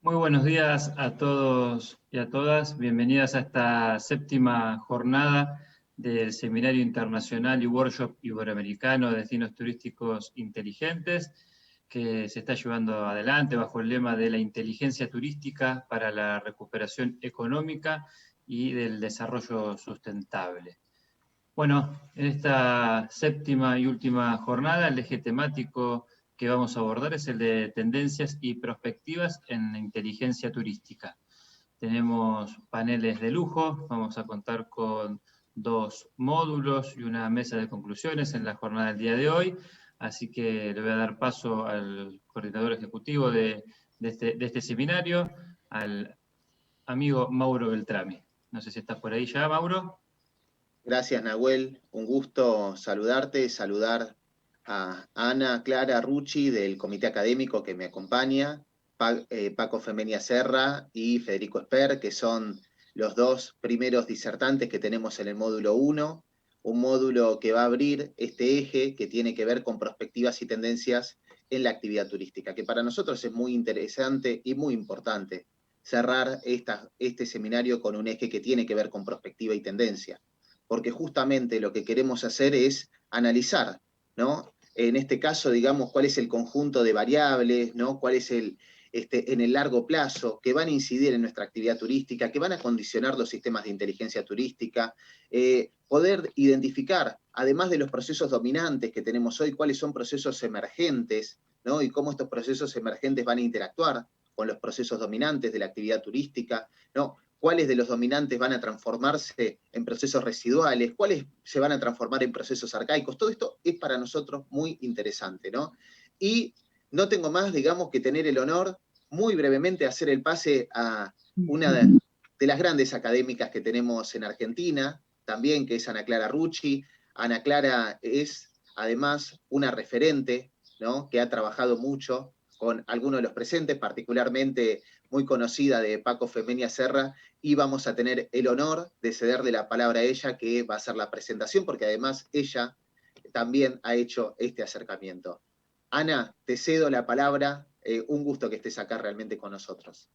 Muy buenos días a todos y a todas. Bienvenidas a esta séptima jornada del Seminario Internacional y Workshop Iberoamericano de Destinos Turísticos Inteligentes, que se está llevando adelante bajo el lema de la inteligencia turística para la recuperación económica y del desarrollo sustentable. Bueno, en esta séptima y última jornada, el eje temático que vamos a abordar es el de tendencias y perspectivas en la inteligencia turística. Tenemos paneles de lujo, vamos a contar con 2 módulos y una mesa de conclusiones en la jornada del día de hoy, así que le voy a dar paso al coordinador ejecutivo de este seminario, al amigo Mauro Beltrami. No sé si estás por ahí ya, Mauro. Gracias, Nahuel. Un gusto saludarte, saludar a Ana Clara Rucci del comité académico que me acompaña, Paco Femenia Serra y Federico Esper, que son los 2 primeros disertantes que tenemos en el módulo 1, un módulo que va a abrir este eje que tiene que ver con perspectivas y tendencias en la actividad turística, que para nosotros es muy interesante y muy importante cerrar este seminario con un eje que tiene que ver con perspectiva y tendencia, porque justamente lo que queremos hacer es analizar, ¿no? En este caso, digamos, cuál es el conjunto de variables, ¿no? Cuál es en el largo plazo, que van a incidir en nuestra actividad turística, que van a condicionar los sistemas de inteligencia turística, poder identificar, además de los procesos dominantes que tenemos hoy, cuáles son procesos emergentes, ¿no? Y cómo estos procesos emergentes van a interactuar con los procesos dominantes de la actividad turística, ¿no? Cuáles de los dominantes van a transformarse en procesos residuales, cuáles se van a transformar en procesos arcaicos. Todo esto es para nosotros muy interesante, ¿no? Y no tengo más, digamos, que tener el honor, muy brevemente, hacer el pase a una de las grandes académicas que tenemos en Argentina, también, que es Ana Clara Rucci. Ana Clara es, además, una referente, ¿no? Que ha trabajado mucho con algunos de los presentes, particularmente muy conocida de Paco Femenia Serra, y vamos a tener el honor de cederle la palabra a ella, que va a hacer la presentación, porque además ella también ha hecho este acercamiento. Ana, te cedo la palabra, un gusto que estés acá realmente con nosotros.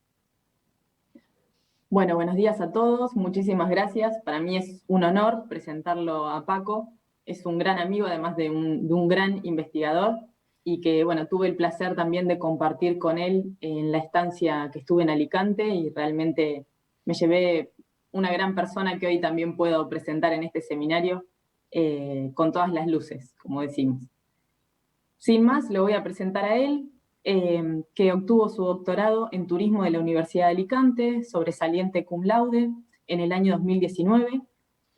Bueno, buenos días a todos, muchísimas gracias. Para mí es un honor presentarlo a Paco, es un gran amigo, además de un gran investigador, y que, bueno, tuve el placer también de compartir con él en la estancia que estuve en Alicante, y realmente me llevé una gran persona que hoy también puedo presentar en este seminario, con todas las luces, como decimos. Sin más, lo voy a presentar a él, que obtuvo su doctorado en turismo de la Universidad de Alicante, sobresaliente cum laude, en el año 2019.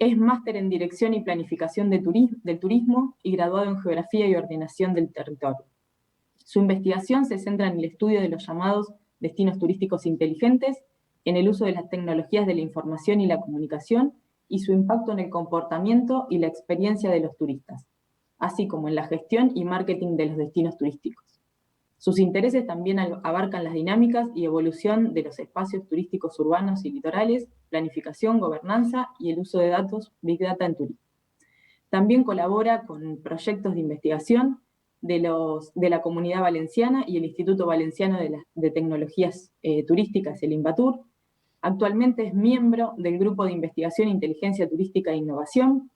Es máster en Dirección y Planificación del Turismo y graduado en Geografía y Ordenación del Territorio. Su investigación se centra en el estudio de los llamados destinos turísticos inteligentes, en el uso de las tecnologías de la información y la comunicación y su impacto en el comportamiento y la experiencia de los turistas, así como en la gestión y marketing de los destinos turísticos. Sus intereses también abarcan las dinámicas y evolución de los espacios turísticos urbanos y litorales, planificación, gobernanza y el uso de datos, Big Data en turismo. También colabora con proyectos de investigación de la Comunidad Valenciana y el Instituto Valenciano de Tecnologías Turísticas, el INVATUR. Actualmente es miembro del Grupo de Investigación, Inteligencia Turística e Innovación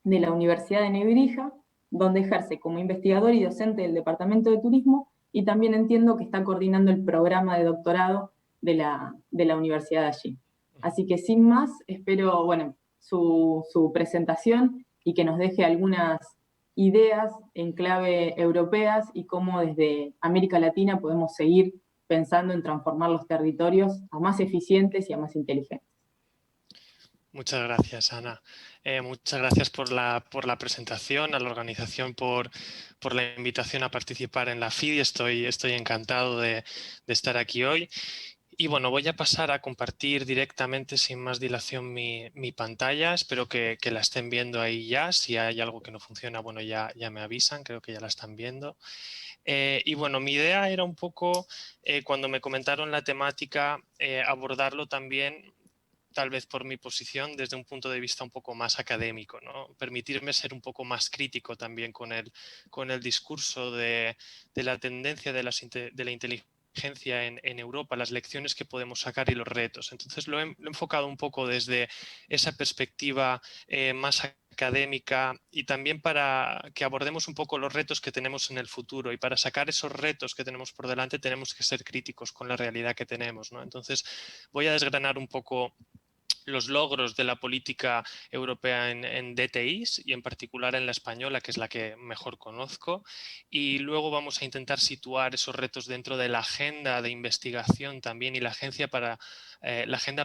de la Universidad de Nebrija, donde ejerce como investigador y docente del Departamento de Turismo, y también entiendo que está coordinando el programa de doctorado de la universidad de allí. Así que sin más, espero, bueno, su presentación y que nos deje algunas ideas en clave europeas y cómo desde América Latina podemos seguir pensando en transformar los territorios a más eficientes y a más inteligentes. Muchas gracias, Ana. Muchas gracias por la presentación, a la organización por la invitación a participar en la FIDI. Estoy encantado de estar aquí hoy. Y bueno, voy a pasar a compartir directamente, sin más dilación, mi pantalla. Espero que la estén viendo ahí ya. Si hay algo que no funciona, bueno, ya me avisan. Creo que ya la están viendo. Y bueno, mi idea era un poco, cuando me comentaron la temática, abordarlo también, tal vez por mi posición, desde un punto de vista un poco más académico, ¿no? Permitirme ser un poco más crítico también con el discurso de la tendencia de la inteligencia inteligencia en Europa, las lecciones que podemos sacar y los retos. Entonces lo he enfocado un poco desde esa perspectiva más académica y también para que abordemos un poco los retos que tenemos en el futuro, y para sacar esos retos que tenemos por delante tenemos que ser críticos con la realidad que tenemos, ¿no? Entonces voy a desgranar un poco los logros de la política europea en DTIs y en particular en la española, que es la que mejor conozco, y luego vamos a intentar situar esos retos dentro de la agenda de investigación también y la agenda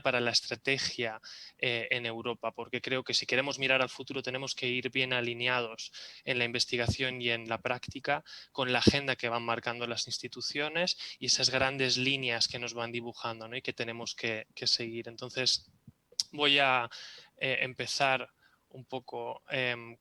para la estrategia en Europa, porque creo que si queremos mirar al futuro tenemos que ir bien alineados en la investigación y en la práctica con la agenda que van marcando las instituciones y esas grandes líneas que nos van dibujando, ¿no? Y que tenemos que seguir. Entonces, voy a empezar un poco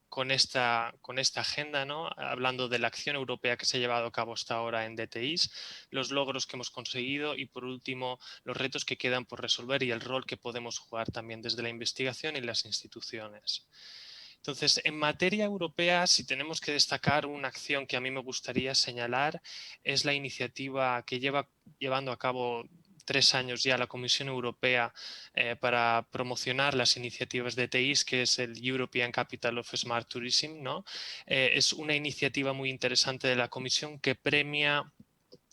con esta agenda, ¿no? Hablando de la acción europea que se ha llevado a cabo hasta ahora en DTIs, los logros que hemos conseguido y, por último, los retos que quedan por resolver y el rol que podemos jugar también desde la investigación y las instituciones. Entonces, en materia europea, si tenemos que destacar una acción que a mí me gustaría señalar, es la iniciativa que llevando a cabo 3 años ya la Comisión Europea para promocionar las iniciativas de TIs, que es el European Capital of Smart Tourism, ¿no? Es una iniciativa muy interesante de la Comisión que premia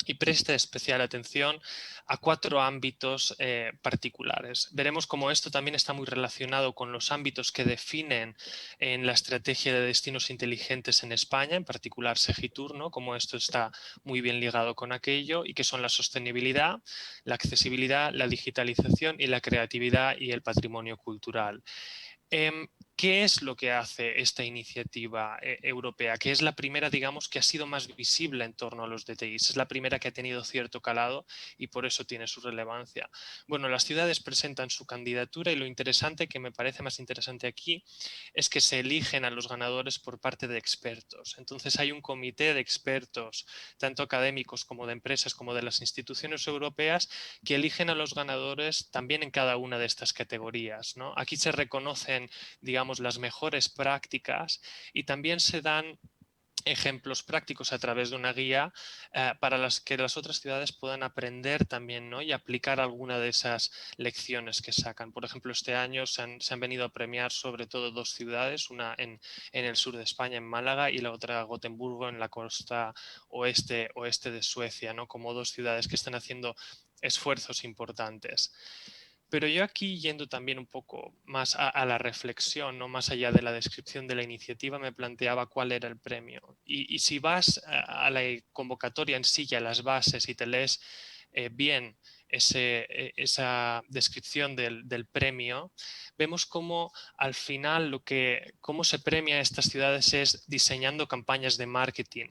y presta especial atención a 4 ámbitos particulares. Veremos cómo esto también está muy relacionado con los ámbitos que definen en la estrategia de destinos inteligentes en España, en particular Segitur, ¿no? Cómo esto está muy bien ligado con aquello, y que son la sostenibilidad, la accesibilidad, la digitalización y la creatividad y el patrimonio cultural. ¿Qué es lo que hace esta iniciativa europea? Que es la primera, digamos, que ha sido más visible en torno a los DTIs. Es la primera que ha tenido cierto calado y por eso tiene su relevancia. Bueno, las ciudades presentan su candidatura y lo interesante, que me parece más interesante aquí, es que se eligen a los ganadores por parte de expertos. Entonces hay un comité de expertos, tanto académicos como de empresas, como de las instituciones europeas, que eligen a los ganadores también en cada una de estas categorías, ¿no? Aquí se reconocen, digamos, las mejores prácticas y también se dan ejemplos prácticos a través de una guía para las que las otras ciudades puedan aprender también, ¿no? Y aplicar alguna de esas lecciones que sacan. Por ejemplo, este año se han venido a premiar sobre todo 2 ciudades, una en el sur de España, en Málaga, y la otra Gotemburgo, en la costa oeste de Suecia, ¿no? Como 2 ciudades que están haciendo esfuerzos importantes. Pero yo aquí, yendo también un poco más a la reflexión, ¿no? Más allá de la descripción de la iniciativa, me planteaba cuál era el premio. Y si vas a la convocatoria en sí, a las bases, y te lees bien esa descripción del premio, vemos cómo al final cómo se premia a estas ciudades es diseñando campañas de marketing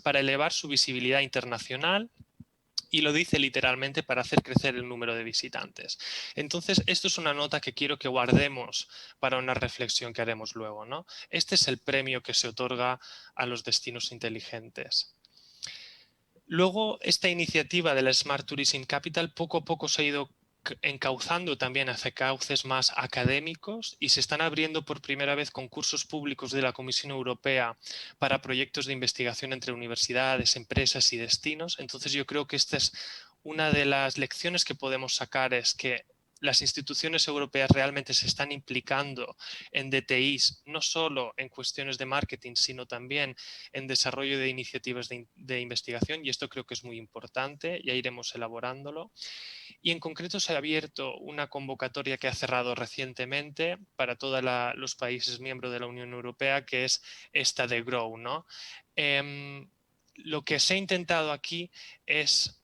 para elevar su visibilidad internacional, y lo dice literalmente, para hacer crecer el número de visitantes. Entonces, esto es una nota que quiero que guardemos para una reflexión que haremos luego, ¿no? Este es el premio que se otorga a los destinos inteligentes. Luego, esta iniciativa de la Smart Tourism Capital poco a poco se ha ido encauzando también hacia cauces más académicos, y se están abriendo por primera vez concursos públicos de la Comisión Europea para proyectos de investigación entre universidades, empresas y destinos. Entonces yo creo que esta es una de las lecciones que podemos sacar, es que las instituciones europeas realmente se están implicando en DTIs, no solo en cuestiones de marketing, sino también en desarrollo de iniciativas de investigación, y esto creo que es muy importante, ya iremos elaborándolo. Y en concreto se ha abierto una convocatoria que ha cerrado recientemente para todos los países miembros de la Unión Europea, que es esta de Grow, ¿no? Lo que se ha intentado aquí es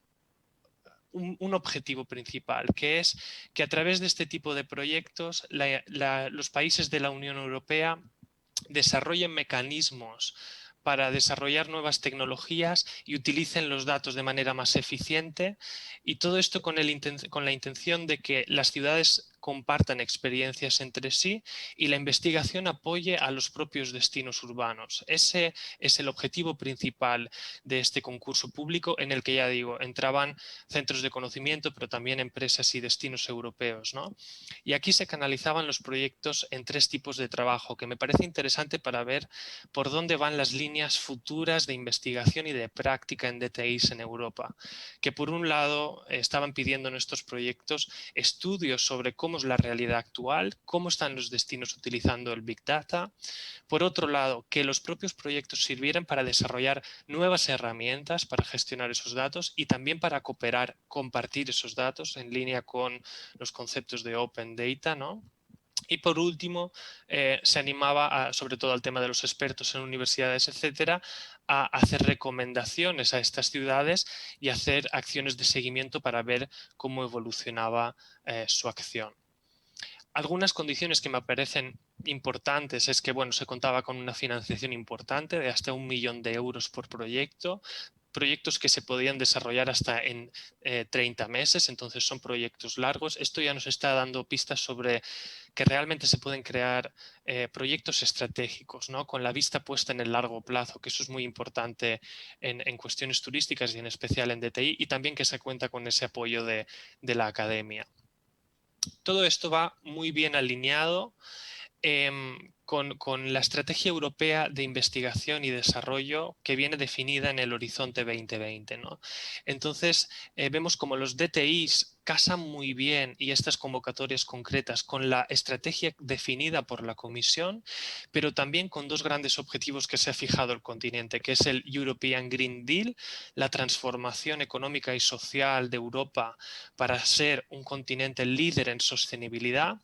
un objetivo principal, que es que a través de este tipo de proyectos los países de la Unión Europea desarrollen mecanismos para desarrollar nuevas tecnologías y utilicen los datos de manera más eficiente, y todo esto con la intención de que las ciudades compartan experiencias entre sí y la investigación apoye a los propios destinos urbanos. Ese es el objetivo principal de este concurso público, en el que, ya digo, entraban centros de conocimiento, pero también empresas y destinos europeos, ¿no? Y aquí se canalizaban los proyectos en 3 tipos de trabajo, que me parece interesante para ver por dónde van las líneas futuras de investigación y de práctica en DTIs en Europa. Que por un lado estaban pidiendo en estos proyectos estudios sobre cómo es la realidad actual, cómo están los destinos utilizando el Big Data. Por otro lado, que los propios proyectos sirvieran para desarrollar nuevas herramientas para gestionar esos datos y también para cooperar, compartir esos datos en línea con los conceptos de Open Data, ¿no? Y por último, se animaba, sobre todo al tema de los expertos en universidades, etcétera, a hacer recomendaciones a estas ciudades y hacer acciones de seguimiento para ver cómo evolucionaba su acción. Algunas condiciones que me parecen importantes es que, bueno, se contaba con una financiación importante de hasta 1 millón de euros por proyecto, proyectos que se podían desarrollar hasta en 30 meses, entonces son proyectos largos. Esto ya nos está dando pistas sobre que realmente se pueden crear proyectos estratégicos, ¿no? Con la vista puesta en el largo plazo, que eso es muy importante en cuestiones turísticas y en especial en DTI, y también que se cuenta con ese apoyo de la academia. Todo esto va muy bien alineado con la estrategia europea de investigación y desarrollo que viene definida en el Horizonte 2020, ¿no? Entonces, vemos como los DTIs casan muy bien, y estas convocatorias concretas, con la estrategia definida por la Comisión, pero también con 2 grandes objetivos que se ha fijado el continente, que es el European Green Deal, la transformación económica y social de Europa para ser un continente líder en sostenibilidad,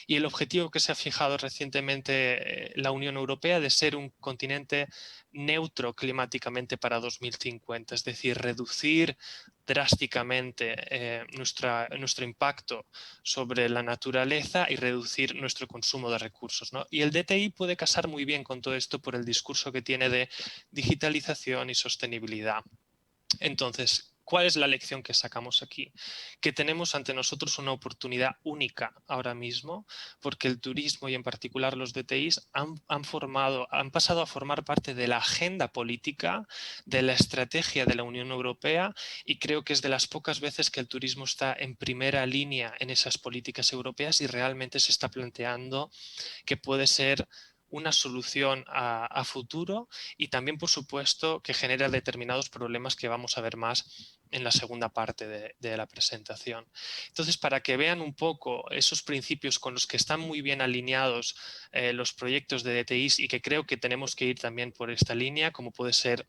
y el objetivo que se ha fijado recientemente la Unión Europea de ser un continente neutro climáticamente para 2050, es decir, reducir drásticamente nuestro impacto sobre la naturaleza y reducir nuestro consumo de recursos, ¿no? Y el DTI puede casar muy bien con todo esto por el discurso que tiene de digitalización y sostenibilidad. Entonces, ¿cuál es la lección que sacamos aquí? Que tenemos ante nosotros una oportunidad única ahora mismo, porque el turismo y en particular los DTIs han pasado a formar parte de la agenda política, de la estrategia de la Unión Europea, y creo que es de las pocas veces que el turismo está en primera línea en esas políticas europeas y realmente se está planteando que puede ser una solución a futuro, y también, por supuesto, que genera determinados problemas que vamos a ver más en la segunda parte de la presentación. Entonces, para que vean un poco esos principios con los que están muy bien alineados los proyectos de DTIs, y que creo que tenemos que ir también por esta línea, como puede ser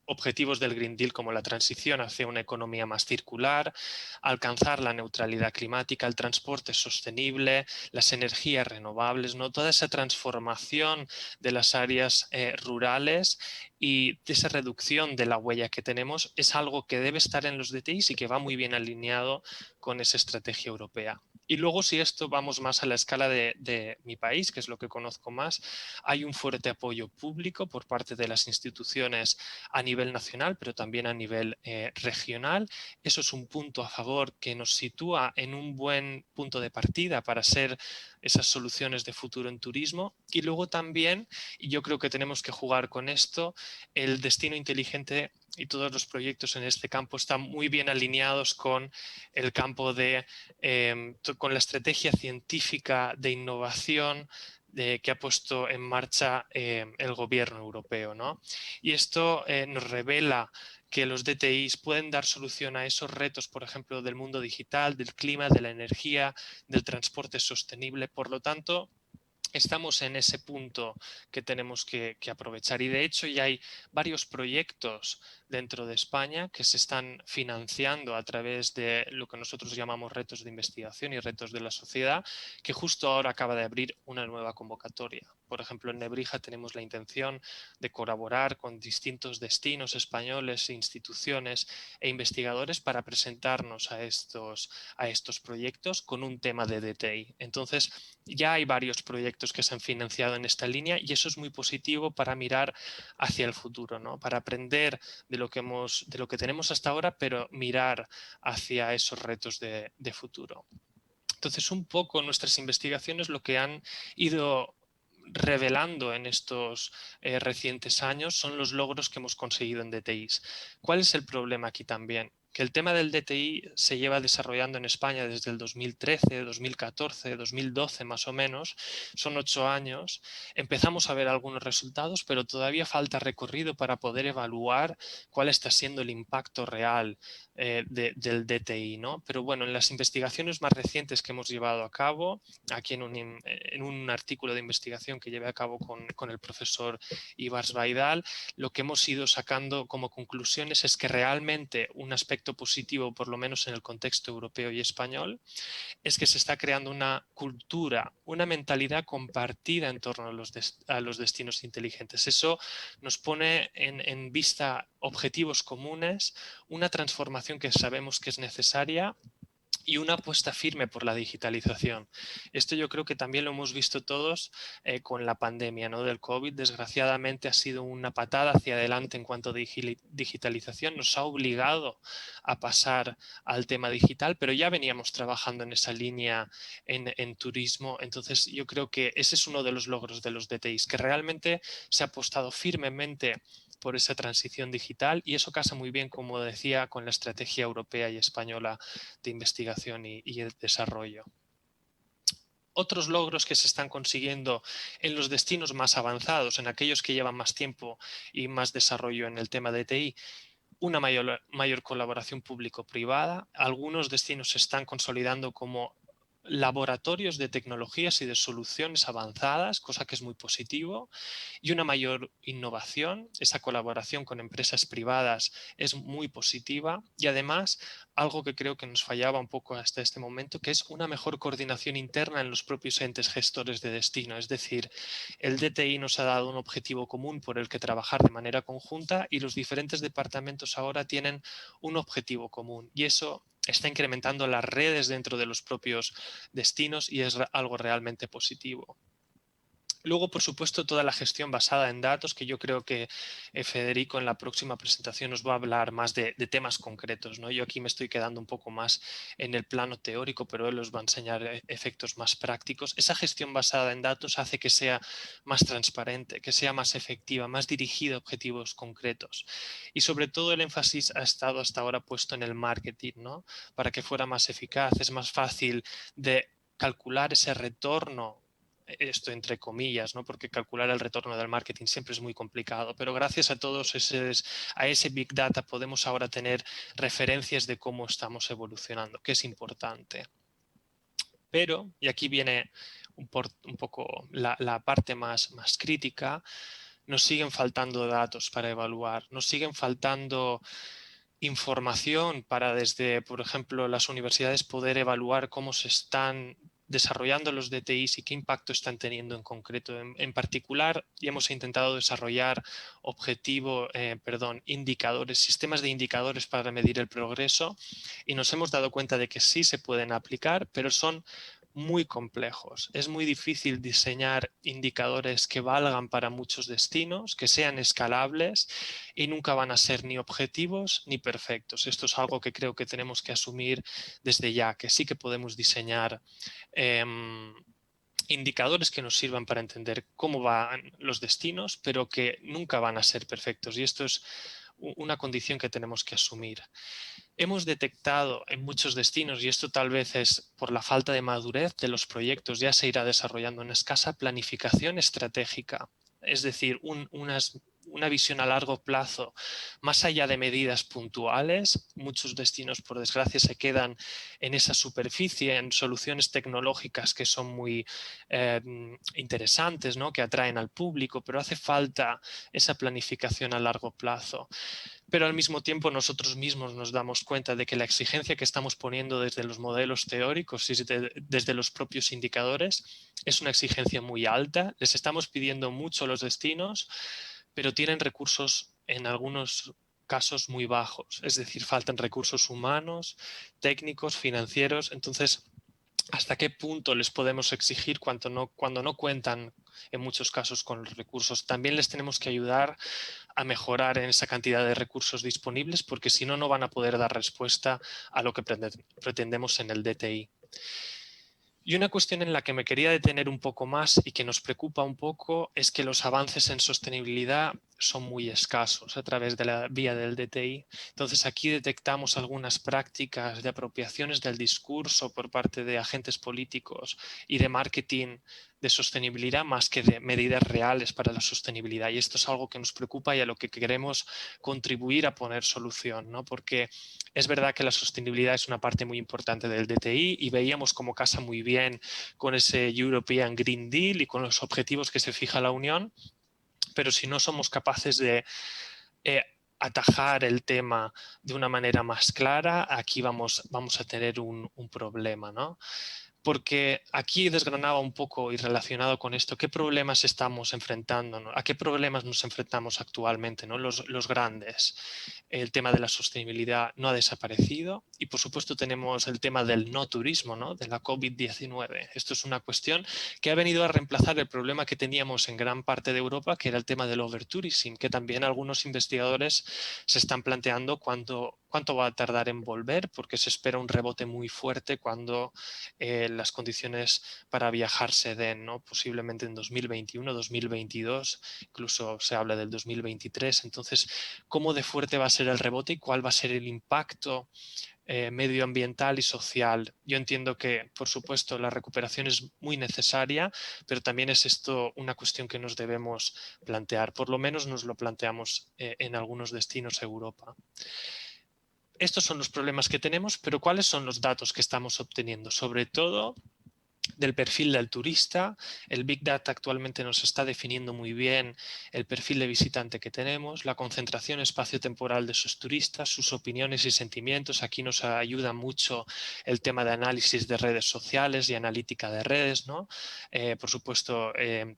objetivos del Green Deal como la transición hacia una economía más circular, alcanzar la neutralidad climática, el transporte sostenible, las energías renovables, ¿no? Toda esa transformación de las áreas rurales y de esa reducción de la huella que tenemos es algo que debe estar en los DTIs y que va muy bien alineado con esa estrategia europea. Y luego, si esto vamos más a la escala de mi país, que es lo que conozco más, hay un fuerte apoyo público por parte de las instituciones a nivel nacional, pero también a nivel regional. Eso es un punto a favor que nos sitúa en un buen punto de partida para ser esas soluciones de futuro en turismo. Y luego también, y yo creo que tenemos que jugar con esto, el destino inteligente y todos los proyectos en este campo están muy bien alineados con el campo con la estrategia científica de innovación que ha puesto en marcha el gobierno europeo, ¿no? Y esto nos revela que los DTIs pueden dar solución a esos retos, por ejemplo, del mundo digital, del clima, de la energía, del transporte sostenible. Por lo tanto, estamos en ese punto que tenemos que aprovechar, y de hecho ya hay varios proyectos dentro de España que se están financiando a través de lo que nosotros llamamos retos de investigación y retos de la sociedad, que justo ahora acaba de abrir una nueva convocatoria. Por ejemplo, en Nebrija tenemos la intención de colaborar con distintos destinos españoles, instituciones e investigadores para presentarnos a estos proyectos con un tema de DTI. Entonces, ya hay varios proyectos que se han financiado en esta línea, y eso es muy positivo para mirar hacia el futuro, ¿no? Para aprender de lo que tenemos hasta ahora, pero mirar hacia esos retos de futuro. Entonces, un poco nuestras investigaciones lo que han ido revelando en estos recientes años son los logros que hemos conseguido en DTIs. ¿Cuál es el problema aquí también? Que el tema del DTI se lleva desarrollando en España desde el 2013, 2014, 2012 más o menos, son 8 años. Empezamos a ver algunos resultados, pero todavía falta recorrido para poder evaluar cuál está siendo el impacto real del DTI, ¿no? Pero bueno, en las investigaciones más recientes que hemos llevado a cabo, aquí en un artículo de investigación que llevé a cabo con el profesor Ibars Baidal, lo que hemos ido sacando como conclusiones es que realmente un aspecto positivo, por lo menos en el contexto europeo y español, es que se está creando una cultura, una mentalidad compartida en torno a los destinos inteligentes. Eso nos pone en vista objetivos comunes, una transformación que sabemos que es necesaria y una apuesta firme por la digitalización. Esto yo creo que también lo hemos visto todos con la pandemia, ¿no?, del COVID. Desgraciadamente ha sido una patada hacia adelante en cuanto a digitalización. Nos ha obligado a pasar al tema digital, pero ya veníamos trabajando en esa línea en turismo. Entonces yo creo que ese es uno de los logros de los DTIs, que realmente se ha apostado firmemente por esa transición digital, y eso casa muy bien, como decía, con la estrategia europea y española de investigación y desarrollo. Otros logros que se están consiguiendo en los destinos más avanzados, en aquellos que llevan más tiempo y más desarrollo en el tema de TI, una mayor colaboración público-privada. Algunos destinos se están consolidando como laboratorios de tecnologías y de soluciones avanzadas, cosa que es muy positivo, y una mayor innovación. Esa colaboración con empresas privadas es muy positiva, y además algo que creo que nos fallaba un poco hasta este momento, que es una mejor coordinación interna en los propios entes gestores de destino. Es decir, el DTI nos ha dado un objetivo común por el que trabajar de manera conjunta, y los diferentes departamentos ahora tienen un objetivo común, y eso está incrementando las redes dentro de los propios destinos y es algo realmente positivo. Luego, por supuesto, toda la gestión basada en datos, que yo creo que Federico en la próxima presentación nos va a hablar más de temas concretos, ¿no? Yo aquí me estoy quedando un poco más en el plano teórico, pero él os va a enseñar efectos más prácticos. Esa gestión basada en datos hace que sea más transparente, que sea más efectiva, más dirigida a objetivos concretos. Y sobre todo el énfasis ha estado hasta ahora puesto en el marketing, ¿no?, para que fuera más eficaz. Es más fácil de calcular ese retorno, esto entre comillas, ¿no?, porque calcular el retorno del marketing siempre es muy complicado, pero gracias a a ese Big Data podemos ahora tener referencias de cómo estamos evolucionando, que es importante. Pero, y aquí viene un poco la parte más crítica, nos siguen faltando datos para evaluar, nos siguen faltando información para desde, por ejemplo, las universidades poder evaluar cómo se están desarrollando los DTIs y qué impacto están teniendo en concreto. En particular, y hemos intentado desarrollar indicadores, sistemas de indicadores para medir el progreso, y nos hemos dado cuenta de que sí se pueden aplicar, pero son muy complejos. Es muy difícil diseñar indicadores que valgan para muchos destinos, que sean escalables, y nunca van a ser ni objetivos ni perfectos. Esto es algo que creo que tenemos que asumir desde ya, que sí que podemos diseñar indicadores que nos sirvan para entender cómo van los destinos, pero que nunca van a ser perfectos, y esto es una condición que tenemos que asumir. Hemos detectado en muchos destinos, y esto tal vez es por la falta de madurez de los proyectos, ya se irá desarrollando una escasa planificación estratégica, es decir, una visión a largo plazo, más allá de medidas puntuales. Muchos destinos, por desgracia, se quedan en esa superficie, en soluciones tecnológicas que son muy interesantes, ¿no?, que atraen al público, pero hace falta esa planificación a largo plazo. Pero al mismo tiempo nosotros mismos nos damos cuenta de que la exigencia que estamos poniendo desde los modelos teóricos y desde los propios indicadores es una exigencia muy alta. Les estamos pidiendo mucho a los destinos, pero tienen recursos en algunos casos muy bajos. Es decir, faltan recursos humanos, técnicos, financieros. Entonces, ¿hasta qué punto les podemos exigir cuando no cuentan en muchos casos con los recursos? También les tenemos que ayudar a mejorar en esa cantidad de recursos disponibles, porque si no, no van a poder dar respuesta a lo que pretendemos en el DTI. Y una cuestión en la que me quería detener un poco más y que nos preocupa un poco es que los avances en sostenibilidad son muy escasos a través de la vía del DTI. Entonces aquí detectamos algunas prácticas de apropiaciones del discurso por parte de agentes políticos y de marketing de sostenibilidad más que de medidas reales para la sostenibilidad. Y esto es algo que nos preocupa y a lo que queremos contribuir a poner solución, ¿no? Porque es verdad que la sostenibilidad es una parte muy importante del DTI y veíamos cómo casa muy bien con ese European Green Deal y con los objetivos que se fija la Unión, pero si no somos capaces de atajar el tema de una manera más clara, aquí vamos a tener un problema, ¿no? Porque aquí desgranaba un poco y relacionado con esto, ¿qué problemas estamos enfrentando, ¿no? ¿A qué problemas nos enfrentamos actualmente, ¿no? Los grandes. El tema de la sostenibilidad no ha desaparecido y por supuesto tenemos el tema del no turismo, ¿no? De la COVID-19. Esto es una cuestión que ha venido a reemplazar el problema que teníamos en gran parte de Europa, que era el tema del overtourism, que también algunos investigadores se están planteando cuánto va a tardar en volver, porque se espera un rebote muy fuerte cuando las condiciones para viajar se den, ¿no? Posiblemente en 2021, 2022, incluso se habla del 2023. Entonces, ¿cómo de fuerte va a ser el rebote y cuál va a ser el impacto medioambiental y social? Yo entiendo que, por supuesto, la recuperación es muy necesaria, pero también es esto una cuestión que nos debemos plantear. Por lo menos nos lo planteamos en algunos destinos de Europa. Estos son los problemas que tenemos, pero ¿cuáles son los datos que estamos obteniendo? Sobre todo del perfil del turista. El Big Data actualmente nos está definiendo muy bien el perfil de visitante que tenemos, la concentración espacio-temporal de sus turistas, sus opiniones y sentimientos. Aquí nos ayuda mucho el tema de análisis de redes sociales y analítica de redes, ¿no? Por supuesto,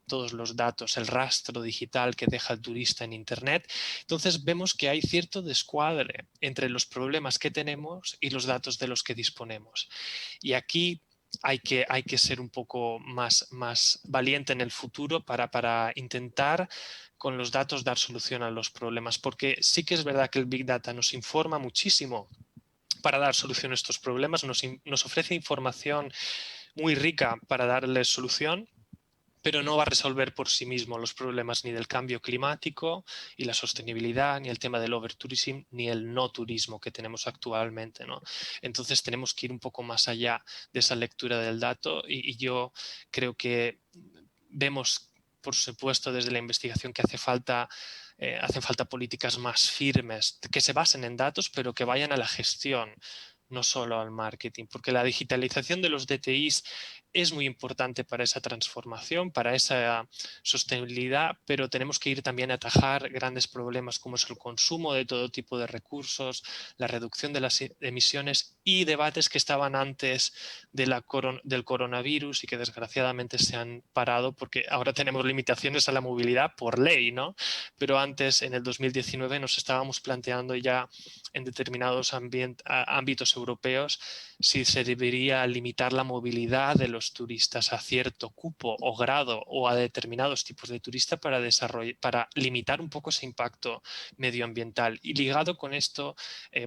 todos los datos, el rastro digital que deja el turista en Internet. Entonces vemos que hay cierto descuadre entre los problemas que tenemos y los datos de los que disponemos. Y aquí hay que ser un poco más valiente en el futuro para intentar con los datos dar solución a los problemas, porque sí que es verdad que el Big Data nos informa muchísimo para dar solución a estos problemas, nos ofrece información muy rica para darles solución, pero no va a resolver por sí mismo los problemas ni del cambio climático y la sostenibilidad, ni el tema del overtourism, ni el no turismo que tenemos actualmente, ¿no? Entonces tenemos que ir un poco más allá de esa lectura del dato y yo creo que vemos, por supuesto, desde la investigación que hacen falta políticas más firmes que se basen en datos, pero que vayan a la gestión, no solo al marketing, porque la digitalización de los DTIs es muy importante para esa transformación, para esa sostenibilidad, pero tenemos que ir también a atajar grandes problemas como es el consumo de todo tipo de recursos, la reducción de las emisiones y debates que estaban antes del coronavirus y que desgraciadamente se han parado porque ahora tenemos limitaciones a la movilidad por ley, ¿no? Pero antes, en el 2019, nos estábamos planteando ya en determinados ámbitos europeos si se debería limitar la movilidad de los turistas a cierto cupo o grado o a determinados tipos de turista para limitar un poco ese impacto medioambiental. Y ligado con esto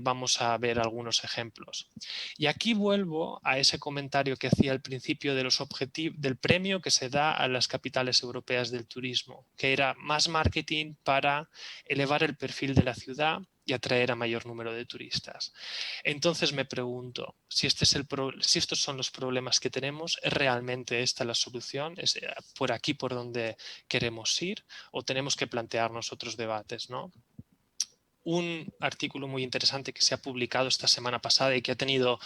vamos a ver algunos ejemplos. Y aquí vuelvo a ese comentario que hacía al principio de los objetivos del premio que se da a las capitales europeas del turismo, que era más marketing para elevar el perfil de la ciudad y atraer a mayor número de turistas. Entonces me pregunto, si estos son los problemas que tenemos, ¿es realmente esta la solución? ¿Es por aquí por donde queremos ir? ¿O tenemos que plantearnos otros debates, ¿no? Un artículo muy interesante que se ha publicado esta semana pasada y que ha tenido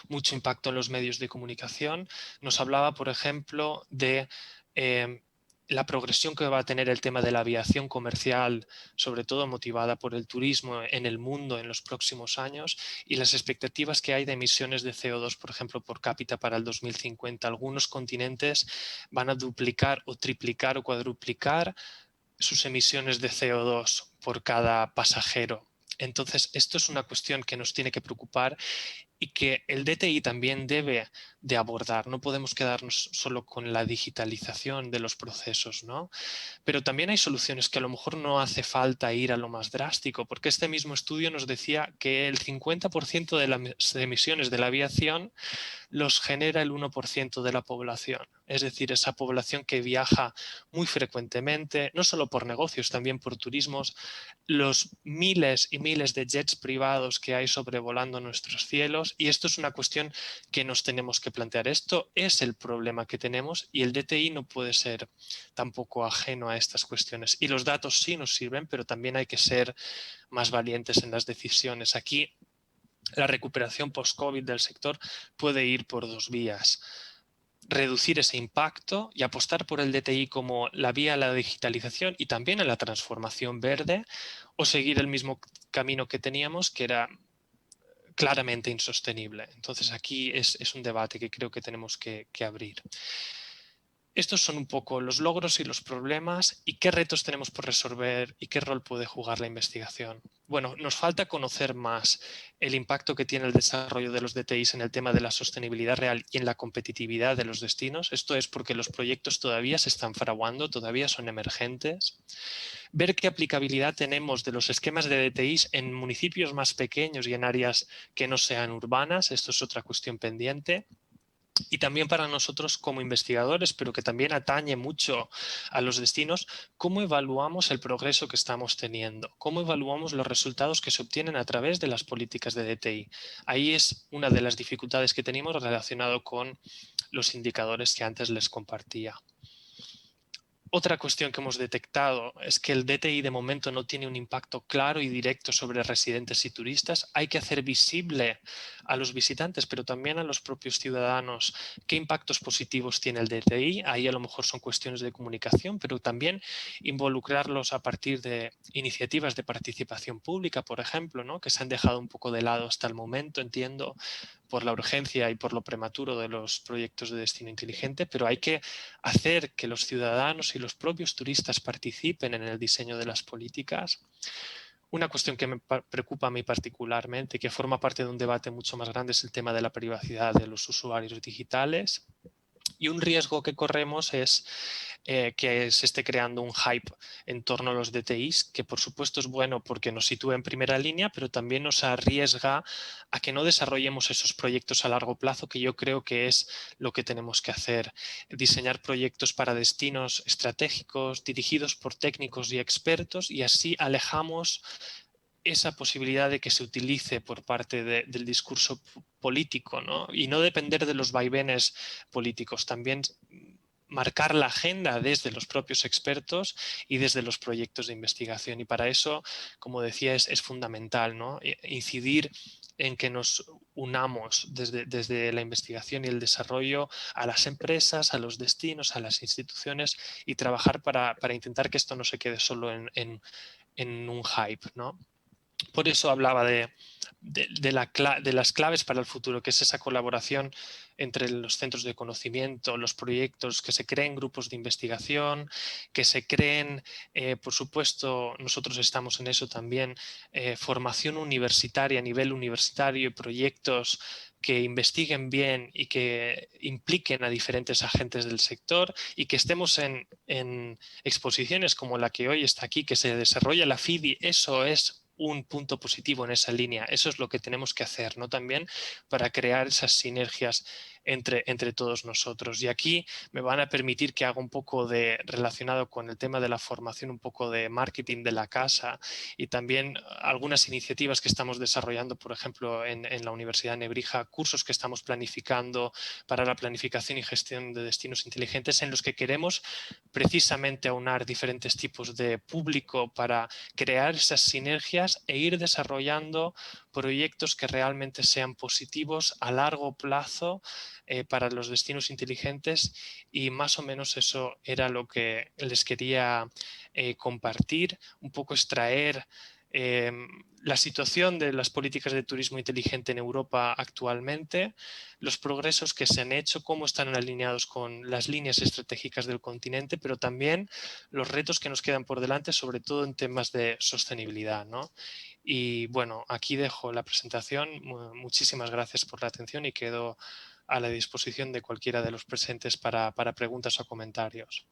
mucho impacto en los medios de comunicación nos hablaba, por ejemplo, de la progresión que va a tener el tema de la aviación comercial, sobre todo motivada por el turismo en el mundo en los próximos años y las expectativas que hay de emisiones de CO2, por ejemplo, por cápita para el 2050. Algunos continentes van a duplicar o triplicar o cuadruplicar sus emisiones de CO2 por cada pasajero. Entonces, esto es una cuestión que nos tiene que preocupar y que el DTI también debe de abordar. No podemos quedarnos solo con la digitalización de los procesos, ¿no? Pero también hay soluciones que a lo mejor no hace falta ir a lo más drástico, porque este mismo estudio nos decía que el 50% de las emisiones de la aviación los genera el 1% de la población. Es decir, esa población que viaja muy frecuentemente, no solo por negocios, también por turismos, los miles y miles de jets privados que hay sobrevolando nuestros cielos, y esto es una cuestión que nos tenemos que plantear. Esto es el problema que tenemos y el DTI no puede ser tampoco ajeno a estas cuestiones. Y los datos sí nos sirven, pero también hay que ser más valientes en las decisiones. Aquí la recuperación post-COVID del sector puede ir por dos vías. Reducir ese impacto y apostar por el DTI como la vía a la digitalización y también a la transformación verde, o seguir el mismo camino que teníamos, que era claramente insostenible. Entonces aquí es un debate que creo que tenemos que abrir. Estos son un poco los logros y los problemas y qué retos tenemos por resolver y qué rol puede jugar la investigación. Bueno, nos falta conocer más el impacto que tiene el desarrollo de los DTIs en el tema de la sostenibilidad real y en la competitividad de los destinos. Esto es porque los proyectos todavía se están fraguando, todavía son emergentes. Ver qué aplicabilidad tenemos de los esquemas de DTIs en municipios más pequeños y en áreas que no sean urbanas. Esto es otra cuestión pendiente. Y también para nosotros como investigadores, pero que también atañe mucho a los destinos, cómo evaluamos el progreso que estamos teniendo, cómo evaluamos los resultados que se obtienen a través de las políticas de DTI. Ahí es una de las dificultades que tenemos relacionado con los indicadores que antes les compartía. Otra cuestión que hemos detectado es que el DTI de momento no tiene un impacto claro y directo sobre residentes y turistas. Hay que hacer visible a los visitantes, pero también a los propios ciudadanos, qué impactos positivos tiene el DTI. Ahí a lo mejor son cuestiones de comunicación, pero también involucrarlos a partir de iniciativas de participación pública, por ejemplo, ¿no? Que se han dejado un poco de lado hasta el momento, entiendo, por la urgencia y por lo prematuro de los proyectos de destino inteligente, pero hay que hacer que los ciudadanos y los propios turistas participen en el diseño de las políticas. Una cuestión que me preocupa a mí particularmente, que forma parte de un debate mucho más grande, es el tema de la privacidad de los usuarios digitales. Y un riesgo que corremos es que se esté creando un hype en torno a los DTIs, que por supuesto es bueno porque nos sitúa en primera línea, pero también nos arriesga a que no desarrollemos esos proyectos a largo plazo, que yo creo que es lo que tenemos que hacer. Diseñar proyectos para destinos estratégicos, dirigidos por técnicos y expertos, y así alejamos esa posibilidad de que se utilice por parte del discurso político, ¿no? Y no depender de los vaivenes políticos, también marcar la agenda desde los propios expertos y desde los proyectos de investigación. Y para eso, como decía, es fundamental, ¿no? Incidir en que nos unamos desde la investigación y el desarrollo a las empresas, a los destinos, a las instituciones, y trabajar para intentar que esto no se quede solo en un hype, ¿no? Por eso hablaba de las claves para el futuro, que es esa colaboración entre los centros de conocimiento, los proyectos, que se creen grupos de investigación, que se creen, por supuesto, nosotros estamos en eso también, formación universitaria a nivel universitario y proyectos que investiguen bien y que impliquen a diferentes agentes del sector, y que estemos en exposiciones como la que hoy está aquí, que se desarrolla la FIDI. Eso es un punto positivo en esa línea. Eso es lo que tenemos que hacer, ¿no? También para crear esas sinergias entre todos nosotros. Y aquí me van a permitir que haga un poco de, relacionado con el tema de la formación, un poco de marketing de la casa, y también algunas iniciativas que estamos desarrollando, por ejemplo, en la Universidad de Nebrija, cursos que estamos planificando para la planificación y gestión de destinos inteligentes, en los que queremos precisamente aunar diferentes tipos de público para crear esas sinergias e ir desarrollando proyectos que realmente sean positivos a largo plazo para los destinos inteligentes. Y más o menos eso era lo que les quería compartir, un poco extraer la situación de las políticas de turismo inteligente en Europa actualmente, los progresos que se han hecho, cómo están alineados con las líneas estratégicas del continente, pero también los retos que nos quedan por delante, sobre todo en temas de sostenibilidad, ¿no? Y bueno, aquí dejo la presentación. Muchísimas gracias por la atención y quedo a la disposición de cualquiera de los presentes para preguntas o comentarios.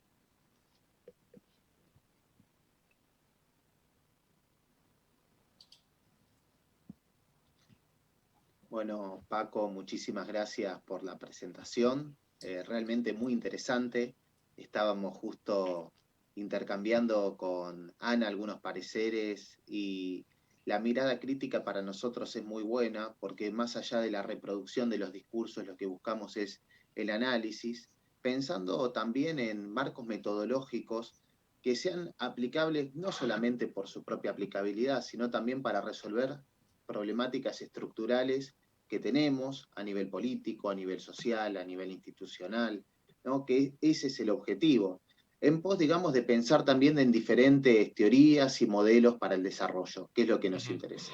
Bueno, Paco, muchísimas gracias por la presentación. Realmente muy interesante. Estábamos justo intercambiando con Ana algunos pareceres y la mirada crítica para nosotros es muy buena porque más allá de la reproducción de los discursos, lo que buscamos es el análisis, pensando también en marcos metodológicos que sean aplicables no solamente por su propia aplicabilidad, sino también para resolver problemáticas estructurales que tenemos a nivel político, a nivel social, a nivel institucional, ¿no? Que ese es el objetivo. En pos, digamos, de pensar también en diferentes teorías y modelos para el desarrollo, que es lo que nos interesa.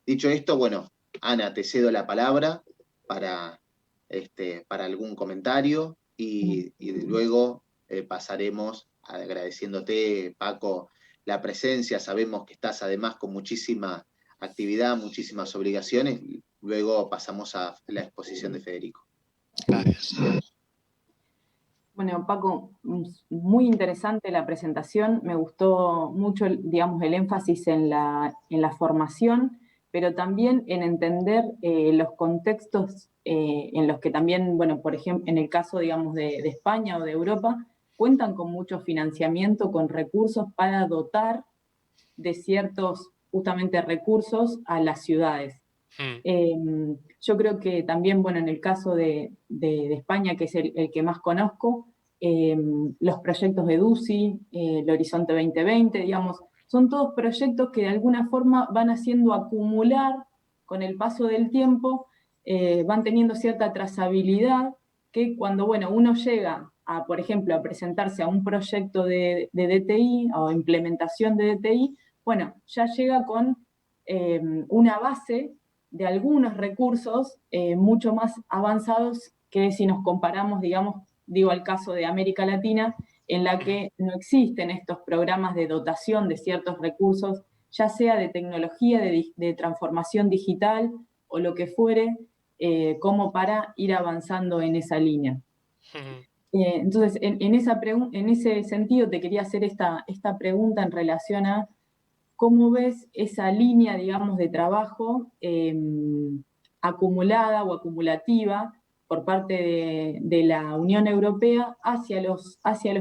Dicho esto, bueno, Ana, te cedo la palabra para algún comentario y luego pasaremos agradeciéndote, Paco, la presencia. Sabemos que estás además con muchísima actividad, muchísimas obligaciones. Luego pasamos a la exposición de Federico. Gracias. Bueno, Paco, muy interesante la presentación. Me gustó mucho, digamos, el énfasis en la formación, pero también en entender los contextos en los que también, bueno, por ejemplo, en el caso, digamos, de España o de Europa, cuentan con mucho financiamiento, con recursos para dotar de ciertos, justamente, recursos a las ciudades. Yo creo que también, bueno, en el caso de España, que es el que más conozco, los proyectos de EDUCI, el Horizonte 2020, digamos, son todos proyectos que de alguna forma van haciendo acumular con el paso del tiempo, van teniendo cierta trazabilidad que cuando, bueno, uno llega a, por ejemplo, a presentarse a un proyecto de DTI o implementación de DTI, bueno, ya llega con una base de algunos recursos mucho más avanzados que si nos comparamos, digamos, digo al caso de América Latina, en la que no existen estos programas de dotación de ciertos recursos, ya sea de tecnología, de transformación digital o lo que fuere, como para ir avanzando en esa línea. Entonces, en ese sentido, te quería hacer esta pregunta en relación a ¿cómo ves esa línea, digamos, de trabajo acumulada o acumulativa por parte de la Unión Europea hacia los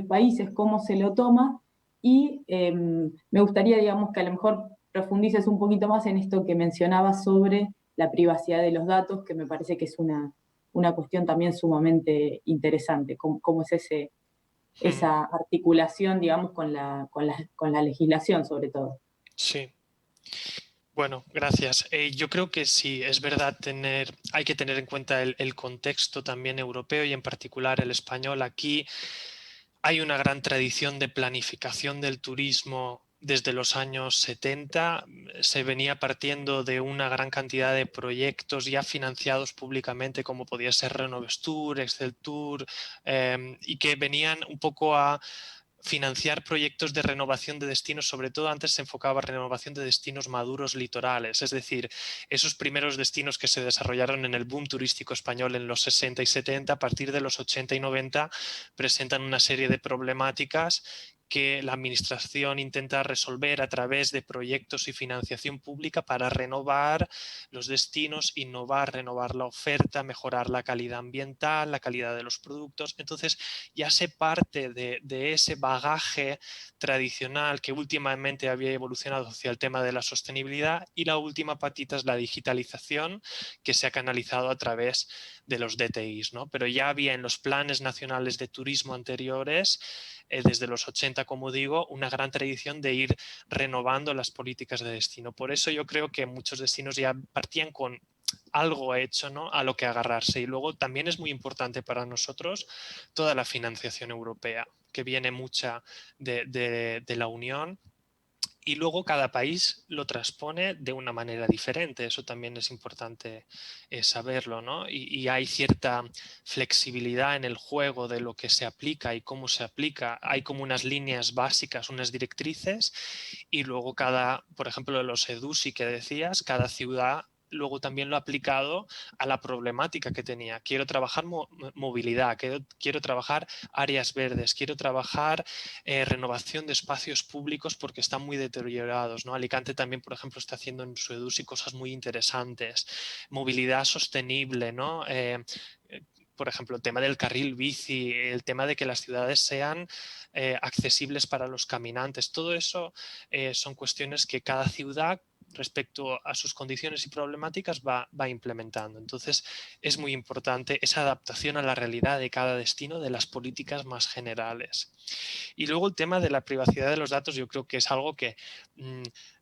países? ¿Cómo se lo toma? Y me gustaría, digamos, que a lo mejor profundices un poquito más en esto que mencionabas sobre la privacidad de los datos, que me parece que es una cuestión también sumamente interesante. ¿Cómo es esa articulación, digamos, con la legislación, sobre todo? Sí. Bueno, gracias. Yo creo que sí, es verdad, hay que tener en cuenta el contexto también europeo y en particular el español. Aquí hay una gran tradición de planificación del turismo desde los años 70. Se venía partiendo de una gran cantidad de proyectos ya financiados públicamente, como podía ser Renovestour, Exceltour, y que venían un poco a financiar proyectos de renovación de destinos, sobre todo antes se enfocaba a renovación de destinos maduros litorales, es decir, esos primeros destinos que se desarrollaron en el boom turístico español en los 60 y 70, a partir de los 80 y 90 presentan una serie de problemáticas que la administración intenta resolver a través de proyectos y financiación pública para renovar los destinos, innovar, renovar la oferta, mejorar la calidad ambiental, la calidad de los productos. Entonces ya se parte de ese bagaje tradicional que últimamente había evolucionado hacia el tema de la sostenibilidad, y la última patita es la digitalización, que se ha canalizado a través de los DTIs, ¿no? Pero ya había en los planes nacionales de turismo anteriores, desde los 80, como digo, una gran tradición de ir renovando las políticas de destino. Por eso yo creo que muchos destinos ya partían con algo hecho, ¿no?, a lo que agarrarse. Y luego también es muy importante para nosotros toda la financiación europea, que viene mucha de la Unión. y luego cada país lo transpone de una manera diferente. Eso también es importante saberlo, ¿no? Y hay cierta flexibilidad en el juego de lo que se aplica y cómo se aplica. Hay como unas líneas básicas, unas directrices, y luego por ejemplo, los EDUSI que decías, cada ciudad luego también lo ha aplicado a la problemática que tenía. Quiero trabajar movilidad, quiero trabajar áreas verdes, quiero trabajar renovación de espacios públicos porque están muy deteriorados, ¿no? Alicante también, por ejemplo, está haciendo en su EDUSI cosas muy interesantes. Movilidad sostenible, ¿no? Por ejemplo, el tema del carril bici, el tema de que las ciudades sean accesibles para los caminantes. Todo eso son cuestiones que cada ciudad, respecto a sus condiciones y problemáticas, va implementando. Entonces, es muy importante esa adaptación a la realidad de cada destino de las políticas más generales. Y luego el tema de la privacidad de los datos, yo creo que es algo que